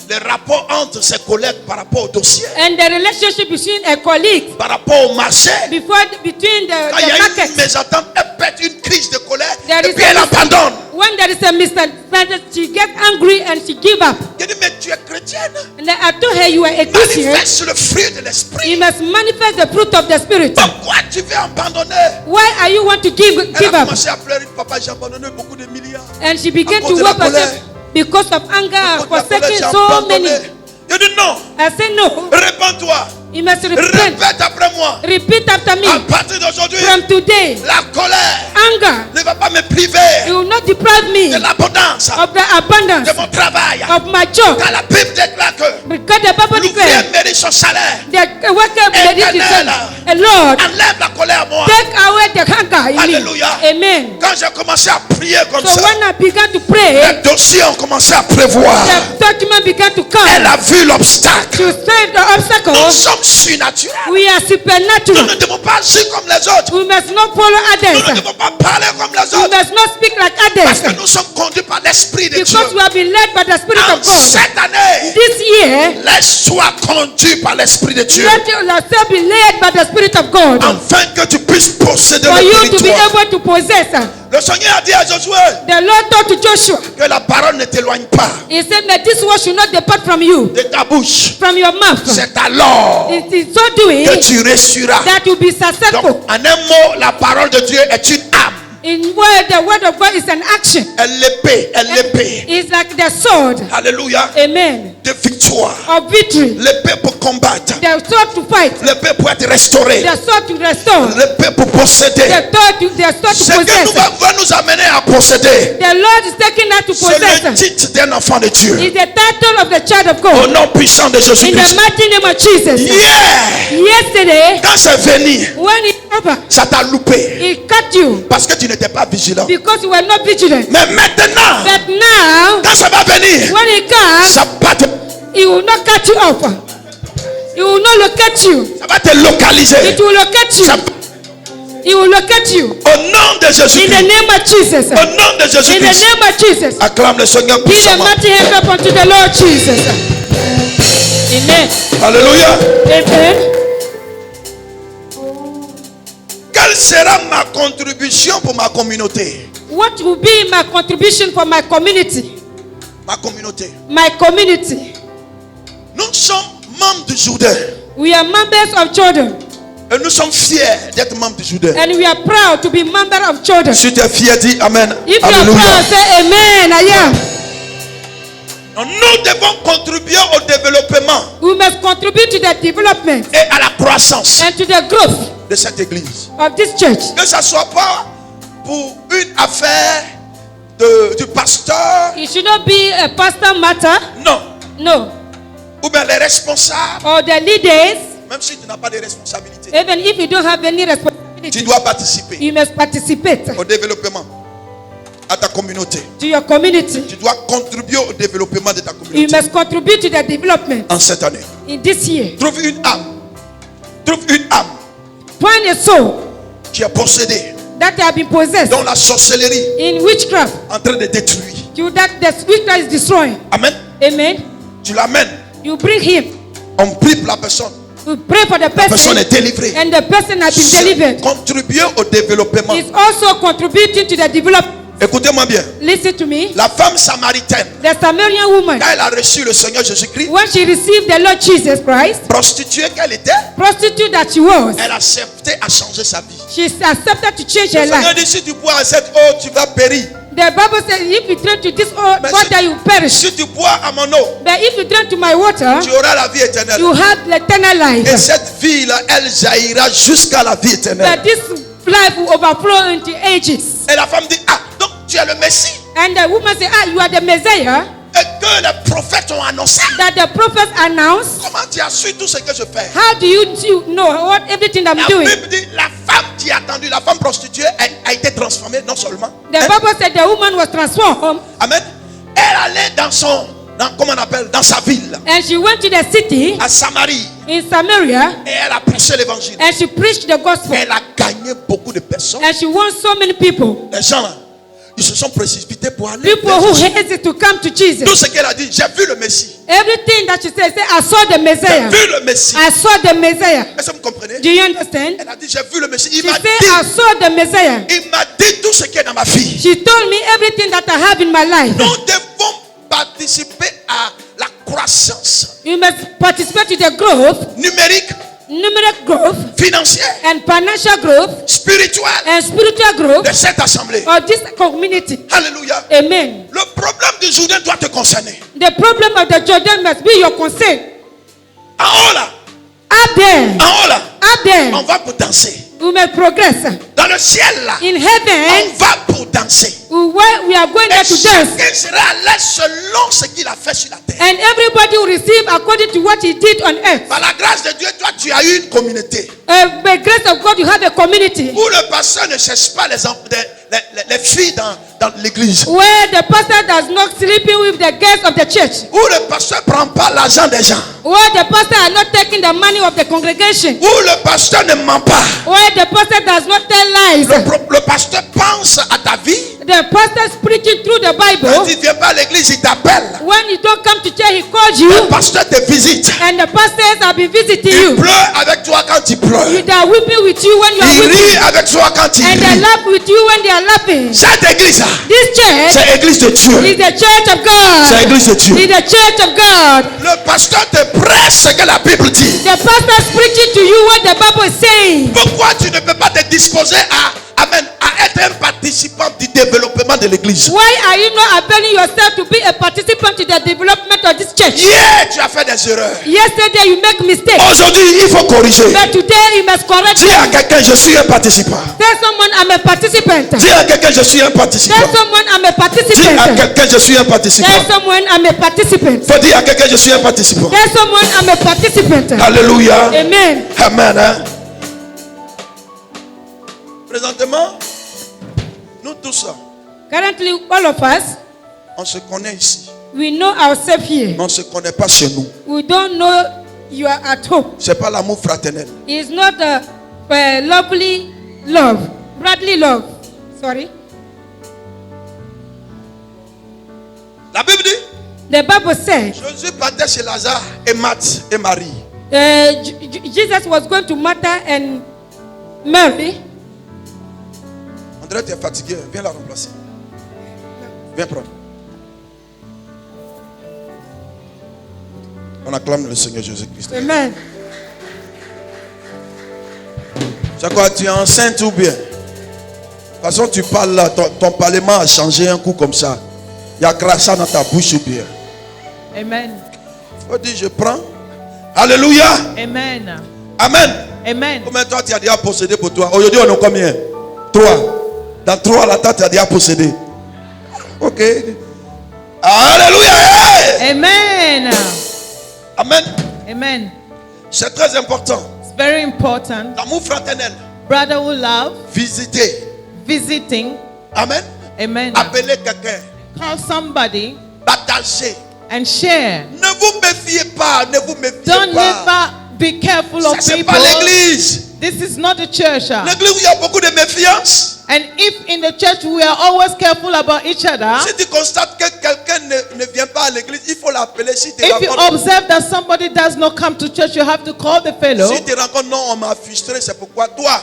les rapports entre ses collègues par rapport au dossier, And the relationship between a colleague, par rapport au marché, between quand il y the a une market, mésentente, elle pète une crise de colère There et is puis a elle abandonne. when there is a misunderstanding, she gets angry and she give up. Je dis, mais tu es chrétienne. And I told her, you are a Christian. Manifeste le fruit de l'esprit. You must manifest the fruit of the Spirit. Pourquoi tu veux abandonner? Why are you want to give Elle a up? commencé à pleurer. Papa, j'ai abandonné beaucoup de milliards. And she began À to cause de la weep herself colère. because of anger, À cause de la colère, forsaking j'ai so abandonné. many. Je dis non. I said no. Répands-toi. You must repent. Répète après moi. Repeat after me. À partir d'aujourd'hui, From today, la colère anger, ne va pas me priver you will not deprive me de l'abondance of the abundance de mon travail. of my job. Car la Bible déclare que Because the Bible l'ouvrier declares mérite son salaire. the worker Éternel, and Lord, enlève la colère à moi. take away the anger in me. Alléluia. Amen. Quand j'ai commencé à prier comme So ça, when I began to pray, les dossiers ont commencé à prévoir. the document began to come. Elle a vu l'obstacle. To save the Nous obstacle, sommes surnaturels. we are Nous supernatural. ne devons pas agir comme les autres. We must not follow Nous ne others. devons pas parler comme les We autres. must not speak like Parce que others. nous sommes conduits par l'Esprit de Dieu. Because we have been led by the Spirit En of God. cette année, This year, laisse-toi conduire par l'Esprit de Dieu. let yourself be led by the Spirit of God. Afin que tu puisses posséder For le you to be territoire. able to possess. Le Seigneur a dit à Josué The Lord told to Joshua, que la parole ne t'éloigne pas He said that this word should not depart from you, de ta bouche. from your mouth. C'est alors It is so doing que tu réussiras. that you'll be Donc, successful. en un mot, la parole de Dieu est une âme. In word, the word of God is an action. L'épée, l'épée. It's like the sword. Alléluia. Amen. De victoire. Of victory. L'épée pour combattre. The sword to fight. L'épée pour être restaurée. The sword to restore. L'épée pour posséder. The sword Ce to que nous possess. va nous amener à posséder, The Lord is taking that to c'est le possess. titre d'un enfant de Dieu. Is the title of the child of Au God. nom puissant de In the Jésus-Christ. mighty name of Jesus. Hier, Yesterday, quand c'est venu, when it's over, ça t'a loupé. He cut you Parce que tu n'étais pas vigilant. because you were not vigilant. Mais maintenant, But now, quand ça va venir, when He comes, ça va te, He will not cut you off. He will not locate you. ça va te localiser. It will locate you. Ça- He will locate you. au nom de In the Jésus-Christ. name of Jesus. Au nom de In the Jésus-Christ. name of Jesus. Acclame le Seigneur Give a puissamment. mighty hand up unto the Lord Jesus. Amen. Alléluia. Amen. Quelle sera ma contribution pour ma communauté? What will be my contribution for my community? Ma communauté. My community. Nous sommes membres du Jourdain. We are members of Jordan. Et nous sommes fiers d'être membres du Jourdain. And we are proud to be member of Jordan. Si tu es fier, dis Amen. If you are Alléluia. proud, say Amen. I am. Nous devons contribuer au développement We must contribute to the development et à la croissance and to the growth de cette église. of this church. Que ça ne soit pas pour une affaire du pasteur, It should not be a pastor matter. non. No. Ou bien les responsables, Or the leaders. même si tu n'as pas de responsabilité, Even if you don't have any tu responsibility, dois participer you must participate au développement, à ta communauté. to your community. Tu dois contribuer au développement de ta You communauté must contribute to the development en cette année. in this year. Trouve une âme. Trouve une âme Find a soul qui est possédée, that have been possessed dont la sorcellerie in witchcraft, est en train de détruire. to that the witchcraft is destroying. Amen. Amen. Tu l'amènes. You bring him. On prie pour la personne. You pray for the La personne person, est délivrée. and the person has been C'est delivered. contribuer au développement. Is also contributing to the development. Écoutez-moi bien. Listen to me. La femme samaritaine, The Samaritan woman, quand elle a reçu le Seigneur Jésus-Christ, when she received the Lord Jesus Christ, prostituée qu'elle était, prostitute that she was, elle a accepté à changer sa vie. she accepted to change Le her Seigneur life. dit, si tu bois à cette eau, tu vas périr. The Bible says, if you drink to this Mais water, you perish. si tu bois à mon eau, But if you drink to my water, tu auras la vie éternelle. you have eternal Et life. cette vie-là, elle jaillira jusqu'à la vie éternelle. But this life will overflow into ages. Et la femme dit, ah, donc tu es le Messie. And the woman said, ah, you are the Messiah Et que les prophètes ont annoncé. that the prophets announced. Comment tu as su tout ce que je fais? How do you know what everything I'm La doing? Bible dit, la femme qui a attendu, la femme prostituée a été transformée, non seulement. The hein, Bible said the woman was transformed, Amen. Elle allait comment on appelle, dans sa ville, and she went to the city à Samarie, in Samaria, et elle a prêché l'évangile. and she preached the gospel, Elle a gagné beaucoup de personnes. and she won so many people. Les gens là, ils se sont précipités pour aller People vers who Jésus. hesitate to come to Jesus. Tout ce qu'elle a dit, j'ai vu le Messie. Everything that she said, say, I saw the J'ai Messiah. vu le Messie. I saw the Messiah. Est-ce que vous comprenez? Do you understand? Elle a dit, j'ai vu le Messie. Il She m'a said, I dit, saw the Messiah. tout ce qui est dans ma vie. She told me everything that I have in my life. Nous devons participer à la croissance You must participate in the growth, numérique, numeric growth, financière, and financial growth, spirituelle and spiritual growth de cette assemblée. of this community. Alléluia. Amen. Le problème du Jourdain doit te concerner. The problem of the Jordan must be your concern. En haut là, Up there, en haut là, up there, on va pour danser. we must progress. Dans le ciel là, In on heaven, va pour danser. we are going Et there to dance. chacun sera à l'aise selon ce qu'il a fait sur la terre. And everybody will receive according to what he did on earth. Par la grâce de Dieu, toi, tu as eu une communauté By grace of God, you have a community où le pasteur ne cherche pas les filles dans l'église. where the pastor does not sleeping with the guests of the church. Où le pasteur ne prend pas l'argent des gens. Where the pastor are not taking the money of the congregation. Où le pasteur ne ment pas. Where the pastor does not tell lies. Le pasteur pense à ta vie. The pastor is preaching through the Quand Bible. il ne vient pas à l'église, il t'appelle. When you don't come to church, he calls you. Le pasteur te visite. And the pastors have been visiting Il you. pleure avec toi quand tu pleures. They are weeping with you when you are Il rit weeping. avec toi quand tu And they ris. laugh with you when they are laughing. Cette église là, This church c'est l'église de Dieu. is the church of C'est God. l'église de Dieu. Is the church of God. Le pasteur te prêche ce que la Bible dit. The pastor is preaching to you what the Bible is saying. Pourquoi tu ne peux pas te disposer à être un participant du développement de l'église? Why are you not availing yourself to be a participant in the development of this church? Hier, tu as fait des erreurs. Yesterday you make mistakes, Aujourd'hui, il faut corriger. but today you must correct Dis à them. quelqu'un, je suis un participant. Tell someone I'm a participant. Dis à quelqu'un, je suis un participant. Tell someone I'm a Dis à participant. quelqu'un, je suis un participant. Tell someone I'm a participant. Faut dire à quelqu'un, je suis un participant. Tell someone I'm a participant. Alléluia. Amen. Amen. Hein? Présentement, nous tous, Currently, all of us, on se connaît ici. we know ourselves here. Mais on ne se connaît pas chez nous. We don't know you are at home. Ce n'est pas l'amour fraternel. It's not a lovely love, brotherly love. Sorry. La Bible dit, The Bible says Jésus partait chez Lazare et Marthe et Marie. Jesus was going to Martha and Mary. André, tu es fatigué. Viens la remplacer. Viens prendre. On acclame le Seigneur Jésus-Christ. Amen. C'est quoi, tu es enceinte ou bien? De toute façon, tu parles là, ton parlement a changé un coup comme ça. Il y a crachat dans ta bouche ou bien? Amen. Il faut dire, je prends. Alléluia. Amen. Amen. Amen. Combien de temps tu as déjà possédé pour toi? Aujourd'hui, on est combien? 3. Dans 3, la tête, tu as déjà possédé. Ok. Alléluia. Amen. Amen. Amen. C'est très important. It's very important. L'amour fraternel. Brotherhood love, Visiter. visiting. Amen. Amen. Appeler quelqu'un. Call somebody Partager. and share. Ne vous méfiez pas. Ne vous méfiez Don't pas. never be careful Ça, of c'est people. pas l'église. This is not the church. L'église où il y a beaucoup de méfiance. And if in the church we are always careful about each other, Si tu constates que quelqu'un ne vient pas à l'église, il faut l'appeler. Si tu if you rencontres, observe that somebody does not come to church, you have to call the fellow. si tu rencontres, non, on m'a frustré, c'est pourquoi toi,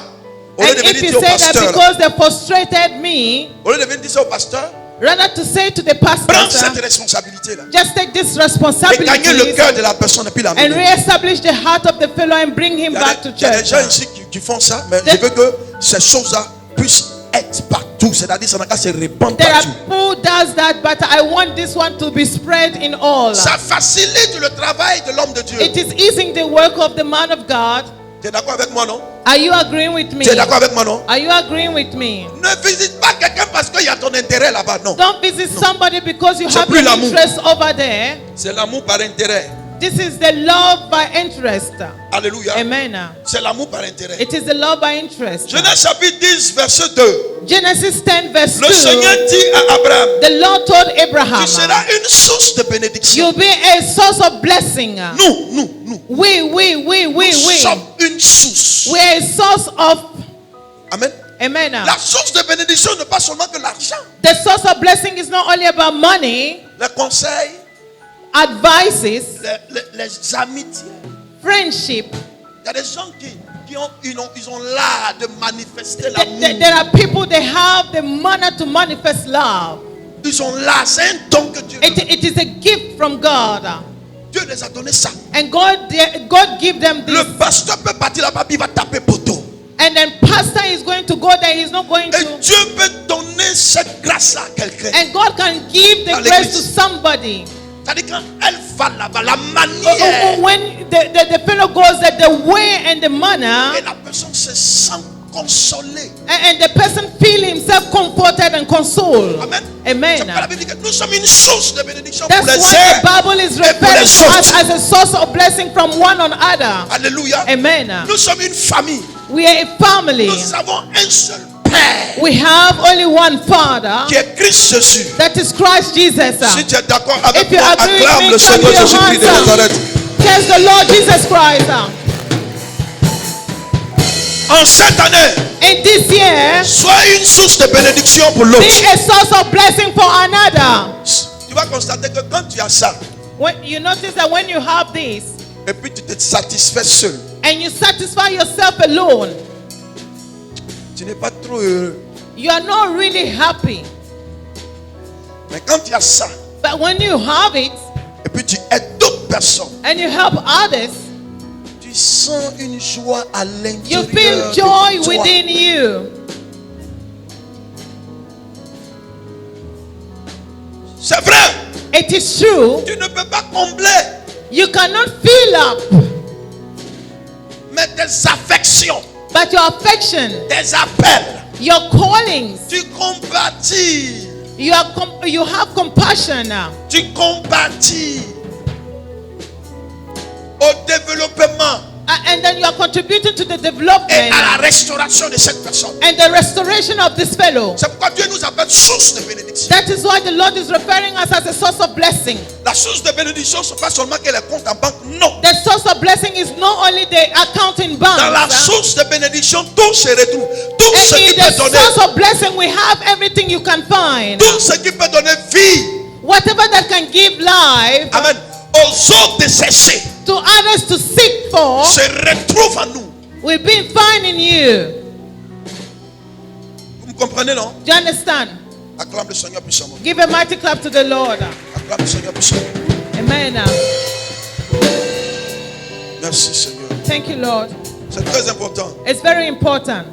au lieu And de if venir you dire au say that pasteur, because they frustrated me, au lieu de venir dire ça au pasteur, rather to say to the prends pastor, cette responsabilité-là. just take this Et gagner le responsibility cœur de la personne et puis and l'amener. re-establish the heart of the fellow and bring him back to Il y a des gens church. ici qui font ça, mais je veux que ces choses-là puissent être partout. C'est-à-dire, ça n'a qu'à se répandre There are partout. who does that, but I want this one to be spread in all. Ça facilite le travail de l'homme de Dieu. It is easing the work of the man of God. Tu es d'accord avec moi, non? Are you agreeing with me? Tu es d'accord avec moi, non? Are you agreeing with me? Ne visite pas quelqu'un parce qu'il y a ton intérêt là-bas, non. Don't visit somebody because you C'est have plus an l'amour. interest over there. C'est l'amour par intérêt. This is the love by interest. Alléluia. Amen. C'est l'amour par intérêt. It is the love by interest. Genèse chapitre 10, verset 2. Genesis 10 verse Le 2. Seigneur dit à Abraham, The Lord told Abraham, tu seras une source de bénédiction. you'll be a source of blessing. Nous We sommes une source. are a source of, Amen. amen. La source de bénédiction n'est pas seulement que l'argent. The source of blessing is not only about money, Les conseils, advices, les amitiés. friendship. Il y a des gens qui ont l'art de manifester l'amour. There are people that have the money to manifest love. Ils sont là, c'est un don que Dieu donne. It is a gift from God. Dieu les a donné ça. And God give them this. Le pasteur peut partir là-bas, il va taper poteau. And then pastor is going to go there. He's not going Et to. Dieu peut donner cette grâce-là à quelqu'un. And God can give Dans the grace l'église. to somebody. C'est-à-dire quand elle va là-bas, la manière When the fellow goes there, the way and the manner, et la personne se sent consolée. and the person feel himself comforted and consoled. Amen. Amen. C'est pourquoi la Bible dit que nous sommes une source de bénédiction That's pour les why uns. the Bible is et pour referring les to us autres. as a source of blessing from one another. Alléluia. Amen. Nous sommes une famille. We are a family. Nous avons un seul Père We have only one Father. qui est Christ Jésus. That is Christ Jesus. Si tu es d'accord avec If you moi, agree with acclame me, le clap Seigneur your Jésus-Christ de hands up. Nazareth. Praise the Lord Jesus Christ. En cette année, In this year, sois une source de bénédiction pour be l'autre. a source of blessing for another. Tu vas constater que quand tu as ça, When you notice that when you have this et puis tu te satisfais seul, and you satisfy yourself alone, tu n'es pas trop heureux. you are not really happy. Mais quand tu as ça, But when you have it et puis tu aides d'autres personnes, and you help others, tu sens une joie à you l'intérieur feel de joy toi. within you. C'est vrai, It is true. tu ne peux pas combler, You cannot fill up, mais tes affections, but your affection, tes appels, your callings, tu compatis, you have compassion now. tu compatis au développement And then you are contributing to the et development à la restauration de cette personne. and the restoration of this fellow. C'est pourquoi Dieu nous appelle source de bénédiction. That is why the Lord is referring us as a source of blessing. La source de bénédiction, ce n'est pas seulement que les comptes en banque, non. The source of blessing is not only the account in bank. Dans la source de bénédiction, tout se retrouve. Tout ce And qui in peut the donner, source of blessing, we have everything you can find. tout ce qui peut donner vie, Whatever that can give life amen, aux autres de cesser, to others to seek for se retrouve en nous. will be found in you. Vous me comprenez, non? Do you understand? Acclame le Seigneur puissamment. Give a mighty clap to the Lord. Acclame le Seigneur puissamment. Amen. Merci Seigneur. Thank you, Lord. C'est très important. It's very important.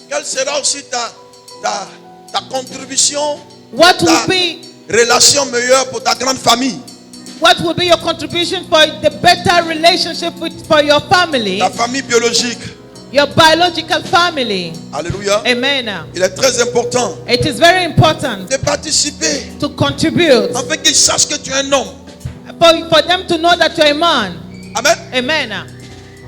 Quelle sera aussi ta contribution, What ta will be relation meilleure pour ta grande famille, What will be your contribution for the better relationship for your family, ta famille biologique? your biological family? Alléluia. Amen. Il est très important It is very important de participer to contribute afin qu'ils sachent que tu es un homme. for them to know that you're a man. Amen. Amen.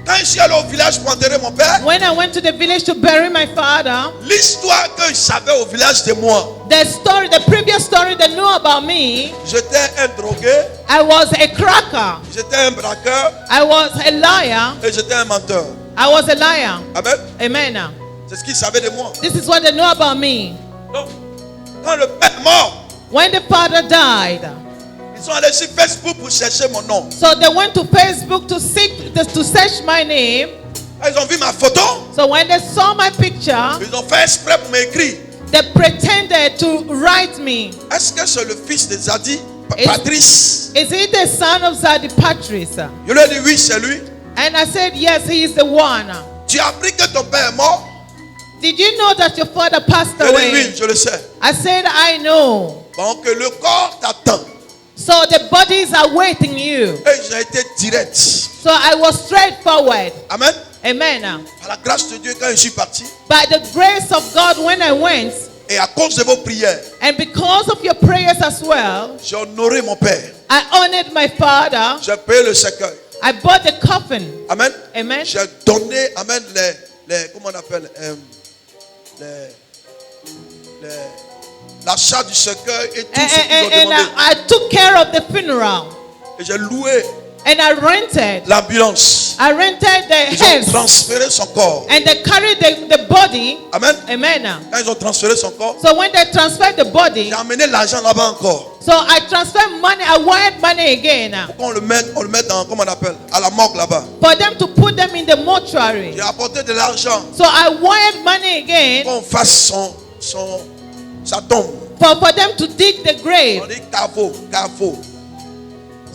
Quand je suis allé au village pour enterrer mon père, When I went to the village to bury my father, l'histoire que je savais au village de moi, the previous story they knew about me, j'étais un drogué, I was a cracker, j'étais un braqueur I was a liar, et j'étais un menteur. I was a liar. Amen. Amen. C'est ce qu'ils savaient de moi. This is what they know about me. Donc, quand le père est mort, When the father died, ils sont allés sur Facebook pour chercher mon nom. so they went to Facebook to search my name. Quand ils ont vu ma photo, So when they saw my picture, ils ont fait exprès pour m'écrire. they pretended to write me. Est-ce que c'est le fils de Zadi, It's- Patrice? Is he the son of Zadi Patrice? Je lui ai dit oui, c'est lui. And I said, yes, he is the one. Tu as appris que ton père est mort? Did you know that your father passed Je lui ai dit oui, away? je le sais. I said, I know. Donc le corps t'attend. So the bodies are waiting you. Et j'ai été direct. So I was straightforward. Amen. Amen. Par la grâce de Dieu, quand je suis parti, By the grace of God, when I went, et à cause de vos prières, and because of your prayers as well, j'ai honoré mon père. I honored my father. J'ai payé le cercueil. I bought the coffin. Amen. Amen. J'ai donné, amen, comment on appelle, l'achat du cercueil et tout ce qu'ils ont And demandé. I took care of the funeral. Et j'ai loué And I rented. l'ambulance. I rented the Ils ont hearse. transféré son corps. And they carried the body. Amen. Amen. Quand ils ont transféré son corps, So when they transferred the body, j'ai amené l'argent là-bas encore. so I transferred money, I wired money again Pour qu'on le mette dans, comment on appelle, à la morgue là-bas. for them to put them in the mortuary. J'ai apporté de l'argent So I wired money again pour qu'on fasse sa tombe. for them to dig the On grave. dit Cavo.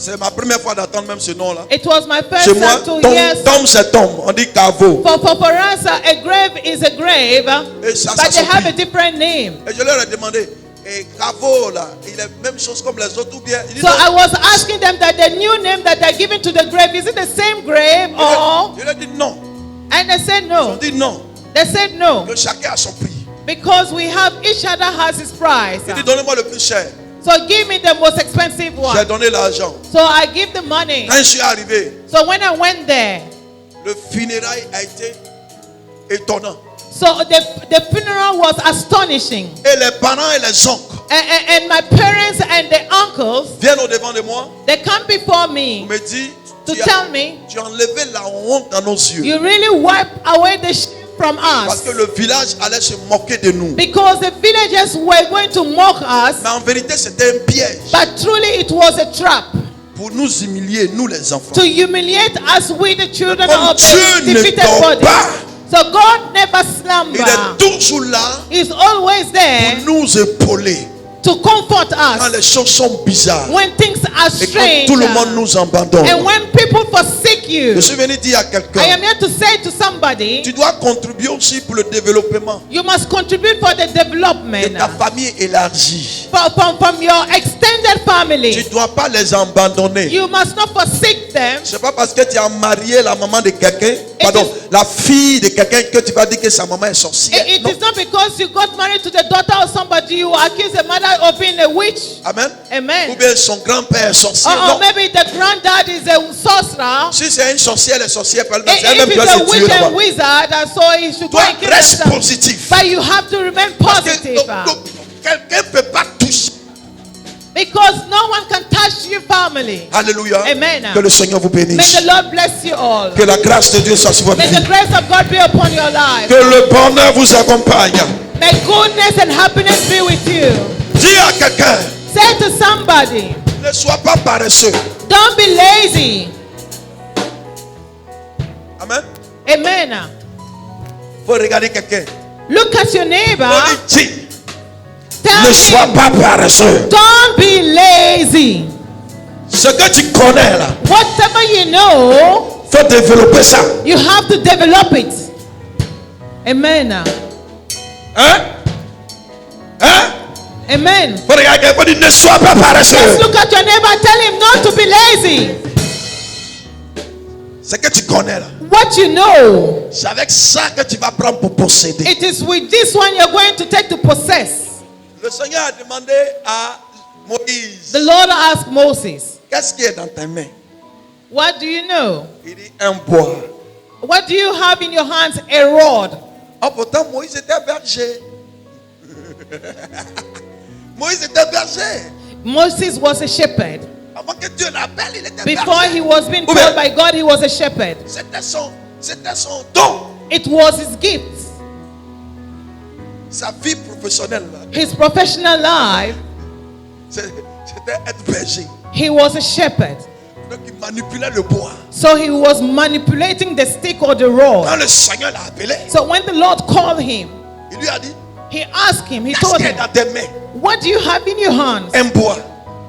C'est ma première fois d'entendre même ce nom-là. It was my first Chez moi, time to hear. tombe c'est tombe. On dit Cavo. For us, a grave is a grave, Et ça but they have a s'oublie. different name. Et je leur ai demandé, et Cavo là, il est même chose comme les autres ou bien? Il dit So non. I was asking them that the new name that they're giving to the grave, is it the same grave or? Je leur ai dit non. And they said Ils ont no. dit non. They said no. Que chacun a son prix. Because we have, each other has his price. Il dit donnez-moi le plus cher. So give me the most expensive J'ai one. donné l'argent. So I give the money. Quand je suis arrivé, So when I went there, le funérail a été étonnant. so the funeral was astonishing. Et les parents et les oncles And my parents and the uncles, viennent au devant de moi. they come before On me me dit, to tu as tell me, tu as enlevé la honte dans nos yeux. you really wipe away the shame from Parce us. que le village allait se moquer de nous. Because the villagers were going to mock us, Mais en vérité, c'était un piège but truly it was a trap pour nous humilier, nous les enfants. to humiliate us with the children Comme of Dieu the ne defeated dort body. pas, So God never il slumber. est toujours là He's always there pour nous épauler to comfort quand us les choses sont bizarres when things are et quand strange tout le monde nous abandonne. and when people forsake you. Je suis venu dire à I quelqu'un, am here to say to somebody, tu dois contribuer aussi pour le développement you must contribute for the de development ta famille élargie. from your extended Tu family. ne dois pas les abandonner. You must not forsake them. C'est pas parce que tu as marié la maman de quelqu'un, pardon, la fille de quelqu'un que tu vas dire que sa maman est sorcière. It Non. is not because you got married to the daughter of somebody you accuse the mother of being a witch. Amen. Ou Amen. bien son grand-père est sorcier. Or Non. maybe the granddad is a sorcerer. Si c'est une sorcière, les sorcières, c'est elle-même If qui doit it's a se tuer witch là-bas. and wizard, so he should go Toi, and kill reste himself. positif. But you have to remain Parce que positive. quelqu'un ne peut pas toucher. Because no one can touch your family. Alléluia. Amen. Que le Seigneur vous May bénisse. the Lord bless you all. Que la grâce de Dieu soit sur votre May the vie. grace of God be upon your life. Que le bonheur vous accompagne. May goodness and happiness be with you. Dis à quelqu'un, Say to somebody, ne sois pas paresseux. don't be lazy. Amen. Amen. Faut regarder quelqu'un. Look at your neighbor. Faut lui dire, ne Tell sois him, pas paresseux. don't be lazy. Ce Ce que tu connais là, Whatever you know, faut développer ça. you have to develop it. Amen. Hein? Hein? Amen. Faut regarder, faut dire ne sois pas Let's paresseux. look at your neighbor and tell him not to be lazy. Ce que tu connais là, What you know, c'est avec ça que tu vas prendre pour posséder. it is with this one you're going to take to possess. Le Seigneur a demandé à Moïse, The Lord asked Moses, qu'est-ce qui est dans tes mains? what do you know? Il dit un bois. What do you have in your hands? A rod. Ah, pourtant Moïse était berger. Moïse était berger. Moses was a shepherd. Avant que Dieu l'appelle, il était Before he berger. was being called by God, he was a shepherd. C'était son don. It was his gift. Sa vie professionnelle, là, His professional life, c'était être berger. he was a shepherd. Donc il manipulait le bois. So he was manipulating the stick or the rod. Quand le Seigneur l'a appelé, So when the Lord called him, il lui a dit, he asked him, he qu'est-ce told qui est him, dans tes mains? what do you have in your hands? Un bois.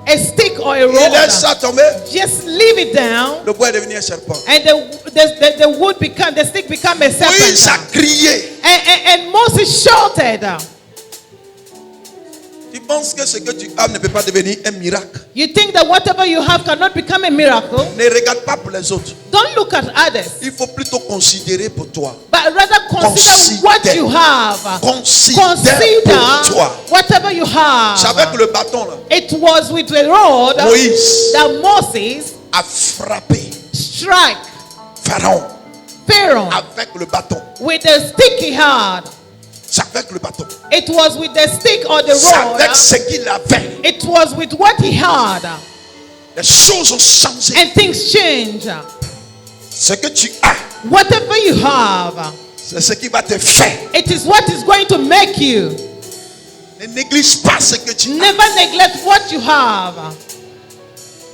A stick or a Il laisse rod? ça tomber. Just leave it down, Le bois est devenu un serpent. and the stick become a Moïse a serpent. crié. And Moses shouted. Tu penses que ce que tu as ne peut pas devenir un miracle? You think that whatever you have cannot become a miracle? Ne regarde pas pour les autres. Don't look at others, Il faut plutôt considérer pour toi. but rather consider what you have. Considère pour toi. Consider whatever you C'est avec have. le bâton là. It was with the rod Moïse that Moses a frappé struck Pharaon Pharaoh avec le bâton. with the stick he had. C'est avec le bâton. It was with the stick or the C'est rod. avec ce qu'il avait. It was with what he had. Les choses ont changé. And things change. Ce que tu as, Whatever you have, c'est ce qui va te faire. it is what is going to make you. Ne néglige pas ce que tu as. Never neglect what you have.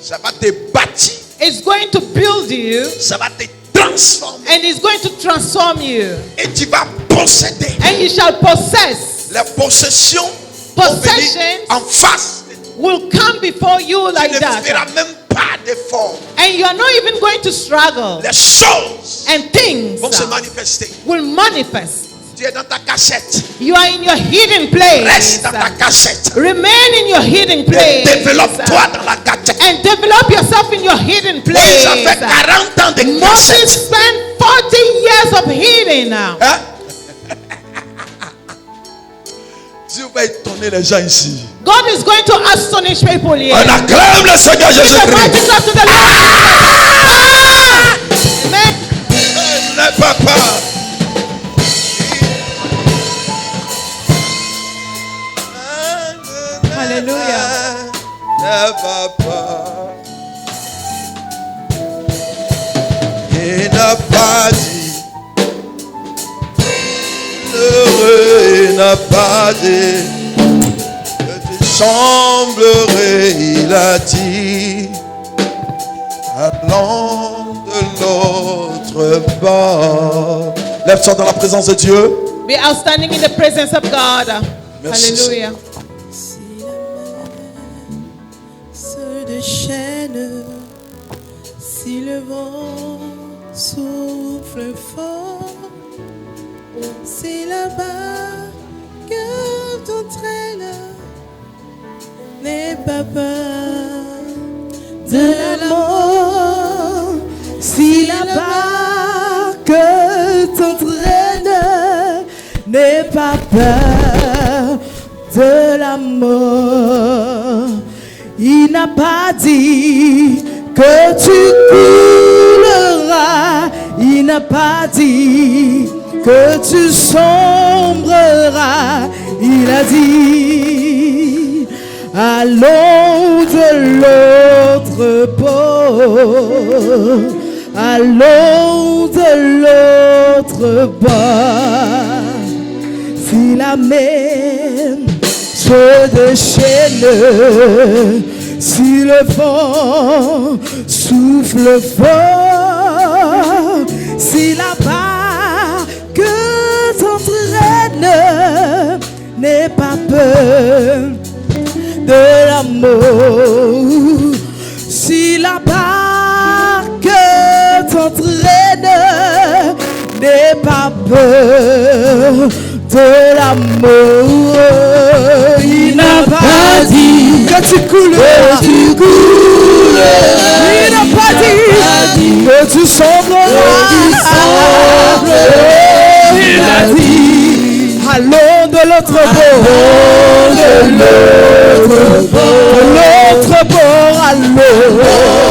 Ça va te bâtir. It's going to build you Ça va te transformer. and it's going to transform you. Et tu vas posséder. And you shall possess. Les possessions vont venir Possessions en face. will come before you Tu like ne feras that. même pas d'effort. And you are not even going to struggle. Les choses And things vont se manifester. will manifest. Tu es dans ta cachette. You are in your hidden Reste place. dans ta cachette. Remain in your hidden Et place. développe-toi dans la cachette. And develop yourself in your hidden Moïse a fait place. 40 ans de Moses cachette. spent 40 years of hiding now. Hein? Dieu va étonner les gens ici. God is going to astonish people here. On acclame le Seigneur Give a mighty Jésus-Christ. clap to the Lord. Amen. N'aie pas peur. Hallelujah. N'aie pas peur. Il n'a pas dit. Heureux, il n'a pas dit que tu semblerais, il a dit, allant de l'autre bord. Lève-toi dans la présence de Dieu. We are standing in the presence of God. Merci, Hallelujah. Si la mer se déchaîne, si le vent souffle fort, si la barque t'entraîne, n'aie pas peur de la mort. Si la barque t'entraîne, n'aie pas peur de la mort. Il n'a pas dit que tu couleras. Il n'a pas dit que tu sombreras. Il a dit, allons de l'autre bord. Allons de l'autre bord. Si la mer se déchaîne, si le vent souffle fort, si la barque t'entraîne, n'aie pas peur de la mort. Si n'a pas que t'entraîne, n'aie pas peur de l'amour. Il n'a pas dit que tu couleras, il n'a pas dit que tu sombreras. Il a dit allons de l'autre bord, de l'autre bord, allons.